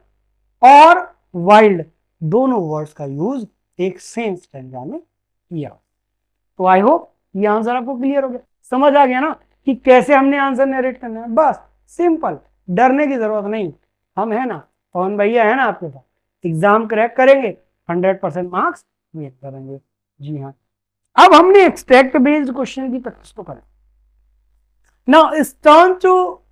[SPEAKER 1] और वाइल्ड दोनों वर्ड्स का यूज एक सेम स्टैंजा में किया। तो आई होप ये आंसर आपको क्लियर हो गया, समझ आ गया ना कि कैसे हमने आंसर नरेट करना है। बस सिंपल, डरने की जरूरत नहीं। हम है ना, पवन भैया है ना आपके पास, एग्जाम क्रैक करेंगे, 100% मार्क्स वेट करेंगे। जी हाँ, अब हमने एक्सट्रैक्ट बेस्ड क्वेश्चन की प्रैक्टिस तो करें। Now it's turn to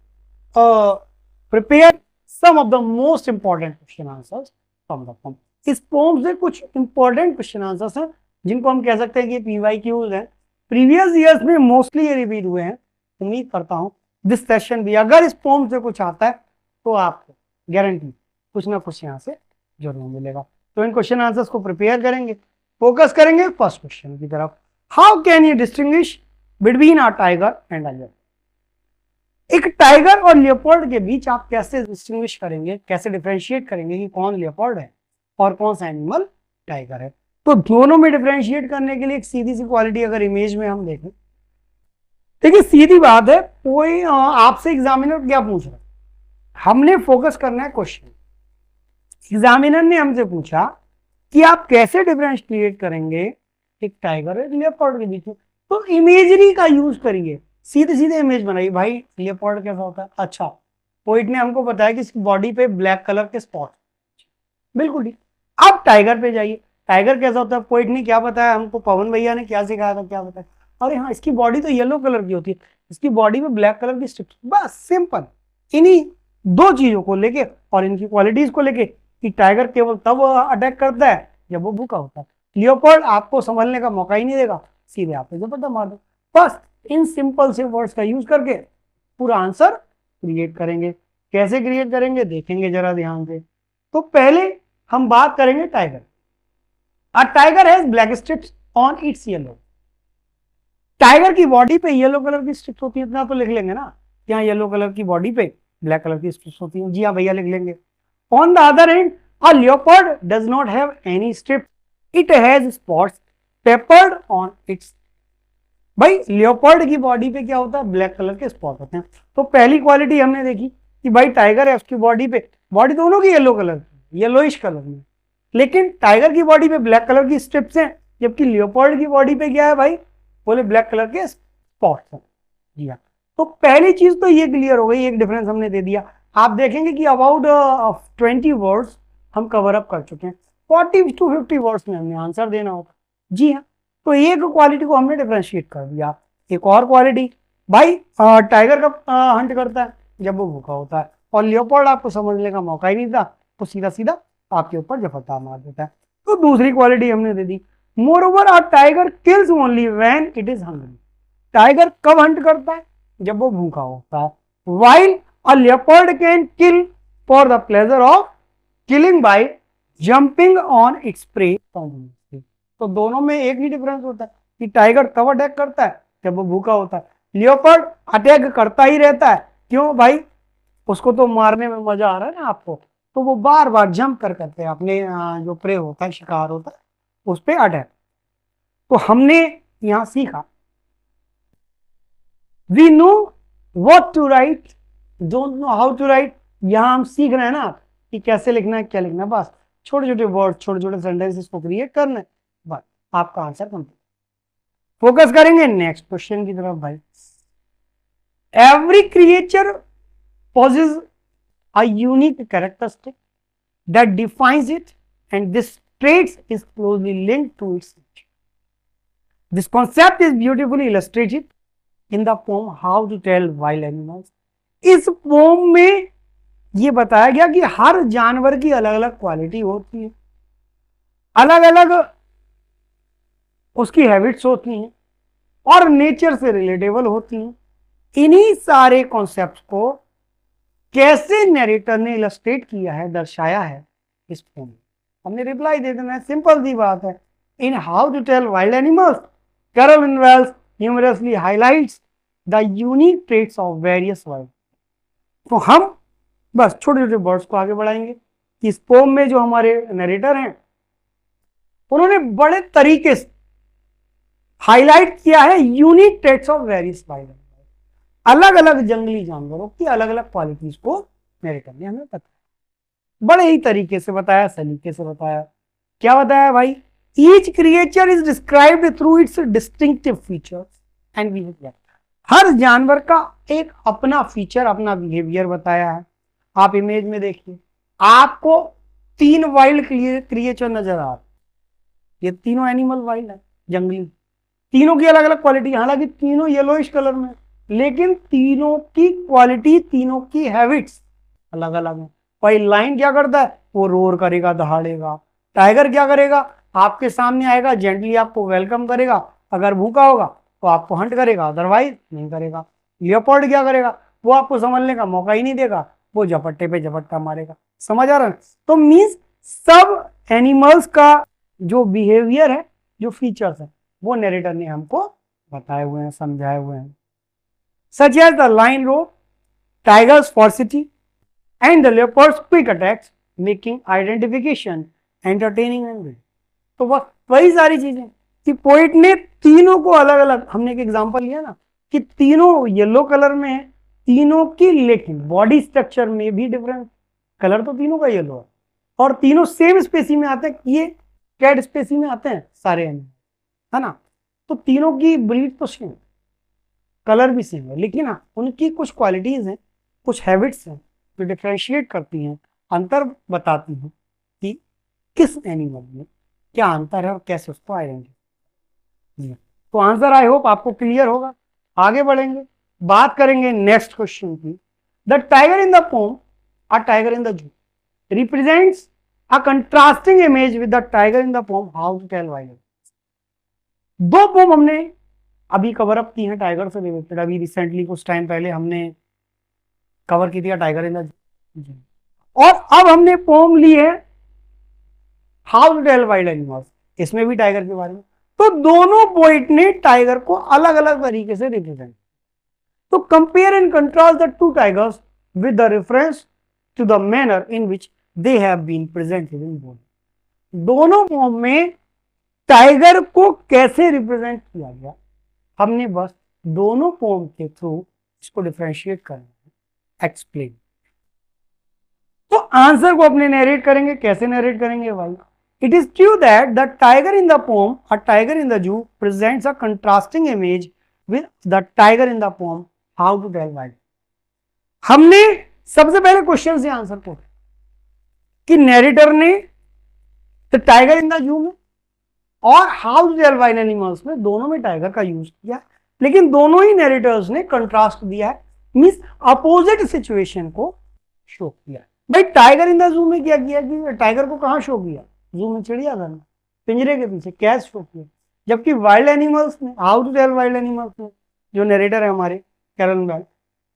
[SPEAKER 1] prepare some of the most important question answers from the poem. इस पोम से कुछ इंपॉर्टेंट क्वेश्चन आंसर्स हैं जिनको हम कह सकते हैं कि PYQs हैं, प्रीवियस ईयर्स में मोस्टली ये रिपीट हुए हैं। उम्मीद करता हूं दिस सेशन भी अगर इस पोम से कुछ आता है तो आपको गारंटी कुछ ना कुछ यहाँ से जरूर मिलेगा। तो इन क्वेश्चन आंसर्स को प्रिपेयर करेंगे, फोकस करेंगे फर्स्ट क्वेश्चन की तरफ। How can you distinguish between a tiger and a leopard? एक टाइगर और लियोपार्ड के बीच आप कैसे डिस्टिंग्विश करेंगे, कैसे डिफरेंशिएट करेंगे कि कौन लियोपार्ड है और कौन सा एनिमल टाइगर है? तो दोनों में डिफरेंशिएट करने के लिए एक सीधी सी क्वालिटी अगर इमेज में हम देखें, देखिए सीधी बात है, कोई आपसे एग्जामिनर क्या पूछ रहा है, हमने फोकस करना है क्वेश्चन। एग्जामिनर ने हमसे पूछा कि आप कैसे डिफरेंशिएट करेंगे एक टाइगर और लियोपार्ड के बीच में, तो इमेजरी का यूज करिए, सीधे सीधे इमेज बनाई भाई लेपर्ड कैसा होता है। अच्छा, पोइट ने हमको बताया कि इसकी बॉडी पे ब्लैक कलर के स्पॉट, बिल्कुल ठीक। अब टाइगर पे जाइए, टाइगर कैसा होता है, पोइट ने क्या बताया हमको, पवन भैया ने क्या सिखाया था, क्या बताया, अरे हाँ इसकी बॉडी तो येलो कलर की होती है, इसकी बॉडी में ब्लैक कलर की स्ट्रिप्स, बस सिंपल। इन्हीं दो चीजों को लेके और इनकी क्वालिटीज को लेके कि टाइगर केवल तब अटैक करता है जब वो भूखा होता है, लियोपर्ड आपको संभलने का मौका ही नहीं देगा, सीधे आप पे झपट्टा मार दो। बस इन सिंपल से वर्ड्स का यूज करके पूरा आंसर क्रिएट करेंगे। कैसे क्रिएट करेंगे देखेंगे जरा ध्यान से। तो पहले हम बात करेंगे tiger. A tiger has black strips on it's yellow. Tiger की बॉडी पे येलो कलर की स्ट्रिप्स होती है, इतना तो लिख लेंगे ना, यहाँ येलो कलर की बॉडी पे ब्लैक कलर की स्ट्रिप्स होती हैं, जी हाँ भैया लिख लेंगे। On the other and a leopard does not have any strip, it has spots peppered on it's. भाई लियोपर्ड की बॉडी पे क्या होता है, ब्लैक कलर के स्पॉट होते हैं। तो पहली क्वालिटी हमने देखी कि भाई टाइगर है, उसकी बॉडी पे, बॉडी दोनों की येलो कलर की, येलोइश कलर में, लेकिन टाइगर की बॉडी पे ब्लैक कलर की स्ट्रिप्स हैं, जबकि लियोपर्ड की बॉडी पे क्या है भाई, बोले ब्लैक कलर के स्पॉट्स हैं। जी हाँ, तो पहली चीज तो ये क्लियर हो गई, एक डिफरेंस हमने दे दिया। आप देखेंगे कि अबाउट 20 वर्ड्स हम कवर अप कर चुके हैं, 40 to 50 वर्ड्स में हमने आंसर देना होगा। जी हाँ, तो एक क्वालिटी को हमने डिफरेंशिएट कर दिया। एक और क्वालिटी, भाई टाइगर कब हंट करता है, जब वो भूखा होता है, और लियोपर्ड आपको समझने का मौका ही नहीं था, तो सीधा सीधा आपके ऊपर झपट्टा मार देता है। तो दूसरी क्वालिटी हमने दे दी। Moreover a tiger kills only when it is hungry. Tiger कब हंट करता है, जब वो भूखा होता है। While a leopard can kill for the pleasure of killing by jumping on its prey. तो दोनों में एक ही डिफरेंस होता है कि टाइगर तब अटैक करता है जब वो भूखा होता है, लियोपर्ड अटैक करता ही रहता है। क्यों भाई, उसको तो मारने में मजा आ रहा है ना आपको, तो वो बार बार जंप कर करते हैं अपने जो प्रे होता है, शिकार होता है, उस पर अटैक। तो हमने यहां सीखा, we know what to write, don't know how to write. यहां हम सीख रहे हैं ना कि कैसे लिखना है, क्या लिखना है, बस छोटे छोटे वर्ड, छोटे छोटे सेंटेंसेस को क्रिएट करना है, बस आपका आंसर कंप्लीट। फोकस करेंगे नेक्स्ट क्वेश्चन की तरफ। भाई every creature possesses a unique characteristic that defines it, and this trait is closely linked to its nature. This concept is beautifully illustrated in the poem How to Tell Wild Animals. इस poem में ये बताया गया कि हर जानवर की अलग अलग क्वालिटी होती है, अलग अलग उसकी हैबिट्स होती हैं और नेचर से रिलेटेबल होती हैं। इन्हीं सारे कॉन्सेप्ट को कैसे नरेटर ने इलस्ट्रेट किया है, दर्शाया है इस पोम में, हमने रिप्लाई दे देना है, सिंपल सी बात है। In how to tell wild animals, Caroline Wells humorously highlights the unique traits of various wild. तो हम बस छोटे छोटे वर्ड्स को आगे बढ़ाएंगे कि इस पोम में जो हमारे नरेटर हैं उन्होंने बड़े तरीके से हाईलाइट किया है unique traits of various wild, अलग अलग जंगली जानवरों की अलग अलग क्वालिटीज को नरेटर ने हमें बताया, बड़े ही तरीके से बताया, सलीके से बताया। क्या बताया भाई, each creature is described through its distinctive features and behaviour. हर जानवर का एक अपना फीचर, अपना बिहेवियर बताया है। आप इमेज में देखिए, आपको 3 वाइल्ड क्रिएचर नजर आ रहे, ये तीनों एनिमल वाइल्ड है, जंगली, तीनों की अलग अलग क्वालिटी, हालांकि तीनों येलोइश कलर में, लेकिन तीनों की क्वालिटी, तीनों की हैबिट्स अलग अलग है। भाई लाइन क्या करता है, वो रोर करेगा, दहाड़ेगा। टाइगर क्या करेगा, आपके सामने आएगा, जेंटली आपको वेलकम करेगा, अगर भूखा होगा तो आपको हंट करेगा, अदरवाइज नहीं करेगा। लियोपर्ड क्या करेगा, वो आपको संभलने का मौका ही नहीं देगा, वो झपट्टे पे झपट्टा मारेगा। समझ आ रहा है? तो मीन्स सब एनिमल्स का जो बिहेवियर है, जो फीचर्स है, वो नरेटर ने हमको बताए हुए हैं, समझाए हुए हैं। Such as the lion roar, tiger's ferocity, and the leopard's quick attacks, making identification entertaining and real. तो वही सारी चीजें कि पोइट ने तीनों को अलग अलग, हमने एक एग्जांपल लिया ना कि तीनों येलो कलर में है, तीनों की लेकिन बॉडी स्ट्रक्चर में भी डिफरेंस, कलर तो तीनों का येलो है, और तीनों सेम स्पेसी में आते हैं, ये कैट स्पेसी में आते हैं सारे एनिमल, है ना, तो तीनों की ब्रीड तो सेम। कलर भी सेम है, लेकिन हाँ उनकी कुछ क्वालिटीज हैं, कुछ हैबिट्स हैं जो डिफ्रेंशिएट करती हैं, अंतर बताती हैं कि किस एनिमल में क्या अंतर है और कैसे उसको आइडेंटिफाई। तो आंसर आई होप आपको क्लियर होगा। आगे बढ़ेंगे, बात करेंगे नेक्स्ट क्वेश्चन की। The tiger in the poem, a tiger in the zoo represents a contrasting image with the tiger in the poem, how to tell वाई। दो पोम हमने अभी कवर अप की हैं टाइगर से रिलेटेड, अभी रिसेंटली कुछ टाइम पहले हमने कवर की थी टाइगर इन द जू, और अब हमने पोम ली है how to tell wild animals, इसमें भी टाइगर के बारे में। तो दोनों पोइट ने टाइगर को अलग अलग तरीके से रिप्रेजेंट। तो compare and contrast the two tigers with the reference to the manner in which they have been presented in both. दोनों पोम में टाइगर को कैसे रिप्रेजेंट किया गया, हमने बस दोनों पोम के थ्रू इसको डिफरेंशिएट करना है, एक्सप्लेन। तो आंसर को अपने नरेट करेंगे, कैसे नरेट करेंगे भाई। It is true that the tiger in the poem, a tiger in the zoo presents a contrasting image with the tiger in the poem, how to tell wild. हमने सबसे पहले question से answer को कि narrator ने the tiger in the zoo में और how to tell wild animals में, दोनों में टाइगर का यूज किया, लेकिन दोनों ही नरेटर्स ने कंट्रास्ट दिया है, मींस अपोजिट सिचुएशन को शो किया। भाई टाइगर इन द जू में क्या किया कि टाइगर को कहां शो किया, जू में, चिड़ियाघर में, पिंजरे के पीछे कैच शो किया। जबकि वाइल्ड एनिमल्स में, how to tell wild animals में जो नरेटर है हमारे कैरन बेल,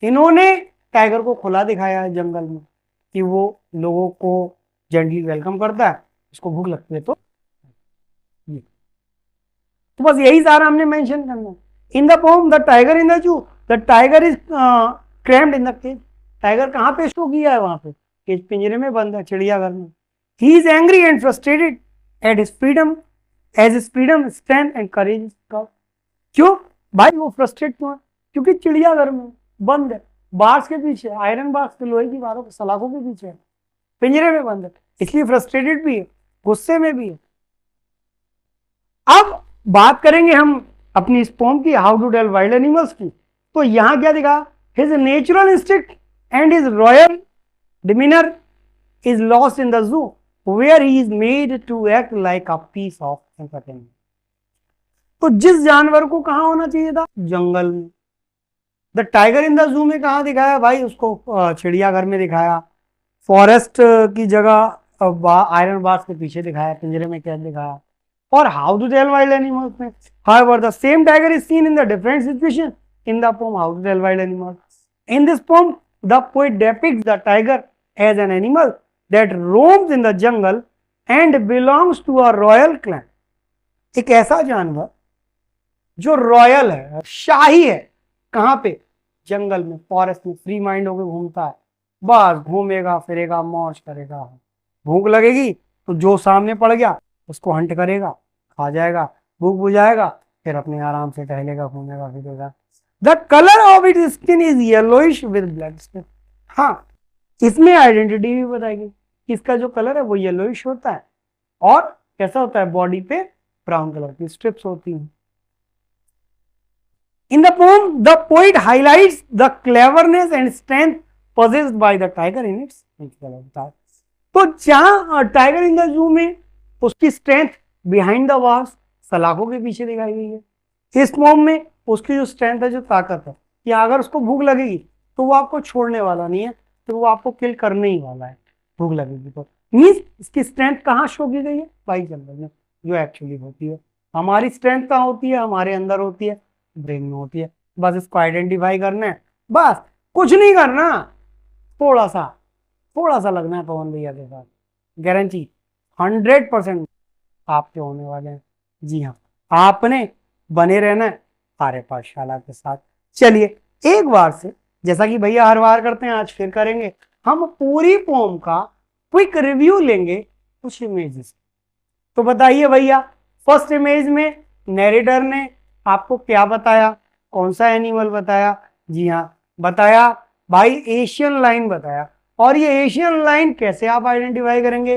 [SPEAKER 1] इन्होंने टाइगर को खुला दिखाया है जंगल में कि वो लोगों को जेंटली वेलकम करता है, उसको भूख लगती है तो बस यही सारा हमने मेंशन करना है। In the poem the tiger in the zoo, the tiger is crammed in the cage. Tiger कहाँ पे शो किया है, वहां पे केज, पिंजरे में बंद है चिड़ियाघर में। He is angry and frustrated at his freedom, as his freedom, strength and courage. क्यों भाई वो फ्रस्ट्रेट क्यों है, क्योंकि चिड़ियाघर में बंद है, बार्स के पीछे, आयरन बार्स के, लोहे की बारों के सलाखों के पीछे, पिंजरे में बंद है, इसलिए फ्रस्ट्रेटेड भी है, गुस्से में भी है। अब बात करेंगे हम अपनी इस पोम की, how to tell wild animals की। तो यहां क्या दिखा, his natural instinct and his royal demeanour is lost in the zoo where he is made to act like a piece of entertainment. तो जिस जानवर को कहां होना चाहिए था, जंगल में, the tiger in the zoo में कहां दिखाया भाई, उसको चिड़ियाघर में दिखाया, फॉरेस्ट की जगह आयरन बार्स के पीछे दिखाया, पिंजरे में कैद दिखाया। और how to tell wild animals में, however the same tiger is seen in the different situation in the poem how to tell wild animals. In this poem the poet depicts the tiger as an animal that roams in the jungle and belongs to a royal clan. एक ऐसा जानवर जो royal है, शाही है, कहां पे, जंगल में, forest में, फ्री माइंड होकर घूमता है, बस घूमेगा फिरेगा मौज करेगा, भूख लगेगी तो जो सामने पड़ गया उसको हंट करेगा, खा जाएगा, भूख बुझाएगा, फिर अपने आराम से टहलेगा, घूमेगा फिरेगा। The colour of its skin is yellowish with black stripe. हाँ, इसमें आइडेंटिटी भी बताएगी, इसका जो कलर है वो येलोइश होता है और कैसा होता है, बॉडी पे ब्राउन कलर की स्ट्रिप्स होती हैं। इन the poem the poet highlights the cleverness and strength possessed by the tiger in its natural। तो जहां टाइगर इन द जू में उसकी स्ट्रेंथ बिहाइंड द वार्स, सलाखों के पीछे दिखाई गई है, इस पोम में उसकी जो स्ट्रेंथ है, जो ताकत है, कि अगर उसको भूख लगेगी तो वो आपको छोड़ने वाला नहीं है, तो वो आपको किल करने ही वाला है भूख लगेगी तो। मीन्स इसकी स्ट्रेंथ कहाँ शो की गई है, भाई जंगल में, जो एक्चुअली होती है। हमारी स्ट्रेंथ कहाँ होती है, हमारे अंदर होती है, ब्रेन में होती है। बस इसको आइडेंटिफाई करना है, बस कुछ नहीं करना, थोड़ा सा लगना है पवन भैया के साथ, गारंटी 100% आपके होने वाले हैं। जी हाँ, आपने बने रहना है आर्य पाठशाला के साथ। चलिए एक बार से, जैसा कि भैया हर बार करते हैं, आज फिर करेंगे, हम पूरी पोम का क्विक रिव्यू लेंगे कुछ इमेजेस। तो बताइए भैया, फर्स्ट इमेज में नरेटर ने आपको क्या बताया, कौन सा एनिमल बताया? जी हाँ, बताया भाई एशियन लाइन बताया। और ये एशियन लाइन कैसे आप आइडेंटिफाई करेंगे?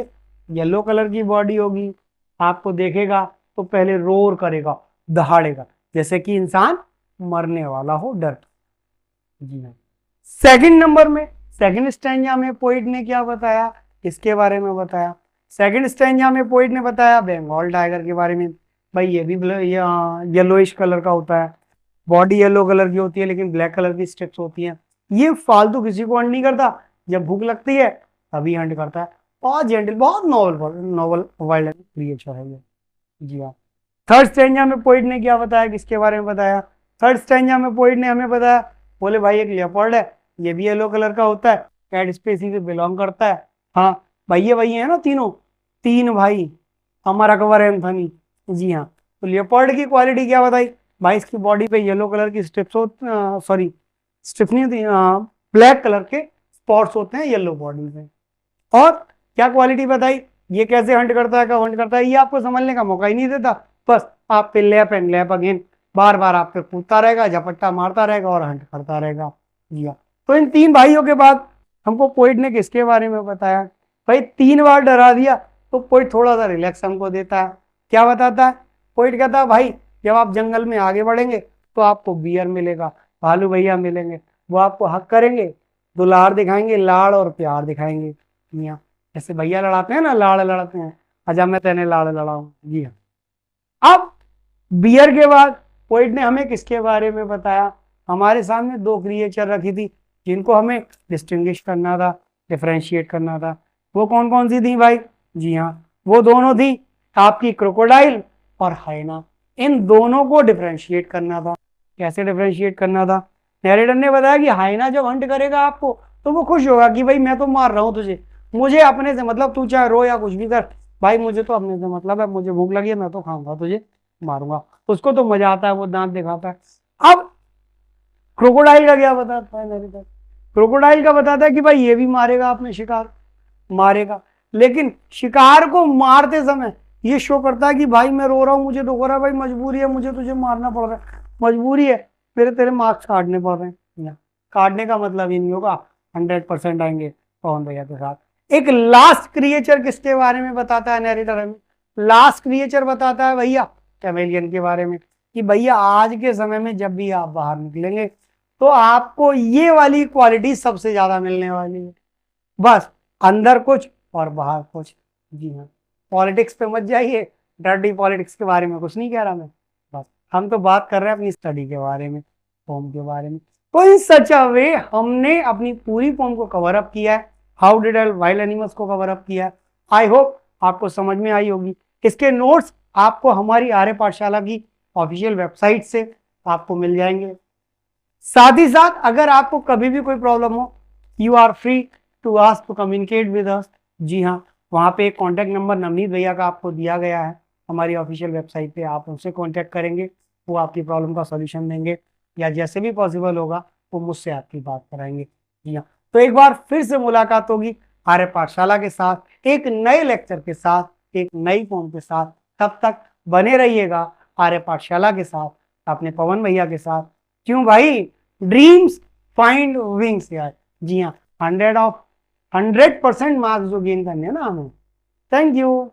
[SPEAKER 1] येलो कलर की बॉडी होगी, आपको देखेगा तो पहले रोर करेगा, दहाड़ेगा, जैसे कि इंसान मरने वाला हो डर के। जी हाँ। सेकंड नंबर में सेकंड स्टैंजा में पोइट ने क्या बताया, इसके बारे में बताया। सेकंड स्टैंजा में पोइट ने बताया बंगाल टाइगर के बारे में। भाई ये भी येलोइश कलर का होता है, बॉडी येलो कलर की होती है लेकिन ब्लैक कलर की स्ट्रिप्स होती हैं। ये फालतू किसी को हंट नहीं करता, जब भूख लगती है तभी हंट करता है। बहुत जेंटल, बहुत नॉवल नॉवल वाइल्ड क्रिएचर है ये। जी हाँ। थर्ड स्टैंजा में पोइट ने क्या बताया, किसके बारे में बताया। थर्ड स्टैंजा में पोइट ने हमें बताया, बोले भाई एक लेपर्ड है, ये भी येलो कलर का होता है, कैट स्पेसी से बिलोंग करता है। हाँ भाई ये वही है ना तीनों, तीन भाई अमर अकबर एंथनी। जी हाँ। तो लेपर्ड की क्वालिटी क्या बताई भाई, इसकी बॉडी पे येलो कलर की स्ट्रिप्स सॉरी स्ट्रिप नहीं होती, ब्लैक कलर के स्पॉट्स होते हैं येलो बॉडी पे। और क्या क्वालिटी बताई, ये कैसे हंट करता है, कब हंट करता है, ये आपको समझने का मौका ही नहीं देता। बस आप पे लैप एंड लैप अगेन, बार बार आप पे कूदता रहेगा, झपट्टा मारता रहेगा और हंट करता रहेगा। जी हाँ। तो इन तीन भाइयों के बाद हमको पोइट ने किसके बारे में बताया, भाई 3 बार डरा दिया तो पोइट थोड़ा सा रिलैक्स हमको देता है। क्या बताता है, पोइट कहता है भाई जब आप जंगल में आगे बढ़ेंगे तो आपको बियर मिलेगा, भालू भैया मिलेंगे, वो आपको हक करेंगे, दुलार दिखाएंगे, लाड़ और प्यार दिखाएंगे। मियाँ जैसे भैया लड़ाते हैं ना, लाड़ लड़ाते हैं, आजा मैं तेने लाड़ लड़ाऊं। जी हाँ। अब बियर के बाद पोइट ने हमें किसके बारे में बताया, हमारे सामने 2 क्रिएचर रखी थी जिनको हमें डिस्टिंग्विश करना था, डिफरेंशिएट करना था। वो कौन कौन सी थी भाई, जी हाँ वो दोनों थी आपकी क्रोकोडाइल और हाइना। इन दोनों को डिफरेंशिएट करना था। कैसे डिफरेंशिएट करना था, नैरेटर ने बताया कि हाइना जब हंट करेगा आपको तो वो खुश होगा कि भाई मैं तो मार रहा हूं तुझे, मुझे अपने से मतलब, तू चाहे रो या कुछ भी कर भाई, मुझे तो अपने से मतलब है, मुझे भूख लगी है मैं तो खाऊंगा तुझे, मारूंगा। उसको तो मजा आता है, वो दांत दिखाता है। अब क्रोकोडाइल का क्या बताता है नैरेटर, क्रोकोडाइल का बताता है कि भाई ये भी मारेगा अपने शिकार, मारेगा, लेकिन शिकार को मारते समय ये शो करता है कि भाई मैं रो रहा हूं, मुझे दुख हो रहा है, भाई मजबूरी है, मुझे तुझे मारना पड़ रहा है, मजबूरी है, मेरे तेरे मार्क्स काटने पड़ रहे हैं। काटने का मतलब ये नहीं होगा 100% आएंगे पवन भैया के साथ। एक लास्ट क्रिएचर किसके बारे में बताता है नैरेटर हमें, लास्ट क्रिएचर बताता है भैया कैमेलियन के बारे में, कि भैया आज के समय में जब भी आप बाहर निकलेंगे तो आपको ये वाली क्वालिटी सबसे ज्यादा मिलने वाली है, बस अंदर कुछ और बाहर कुछ। जी हाँ। पॉलिटिक्स पे मत जाइए, डर्टी पॉलिटिक्स के बारे में कुछ नहीं कह रहा मैं, बस हम तो बात कर रहे हैं अपनी स्टडी के बारे में, फॉर्म के बारे में। तो इन सच अ वे हमने अपनी पूरी फॉर्म को कवर अप किया है, हाउ डिड वाइल्ड एनिमल्स को कवर अप किया है। आई होप आपको समझ में आई होगी। इसके नोट्स आपको हमारी आर्य पाठशाला की ऑफिशियल वेबसाइट से आपको मिल जाएंगे। साथ ही साथ अगर आपको कभी भी कोई प्रॉब्लम हो, you are free to ask to communicate with us. जी हाँ, वहाँ पे एक कॉन्टैक्ट नंबर नवनीत भैया का आपको दिया गया है हमारी ऑफिशियल वेबसाइट पे, आप उनसे कॉन्टैक्ट करेंगे, वो आपकी प्रॉब्लम का सॉल्यूशन देंगे, या जैसे भी पॉसिबल होगा वो मुझसे आपकी बात कराएंगे। जी हाँ। तो एक बार फिर से मुलाकात होगी आर्य पाठशाला के साथ, एक नए लेक्चर के साथ, एक नई फॉर्म के साथ। तब तक बने रहिएगा आर्य पाठशाला के साथ, अपने पवन भैया के साथ। क्यों भाई, ड्रीम्स फाइंड विंग्स यार। जी हाँ, 100% मार्क्स जो गेन करने हैं ना हमें। Thank you.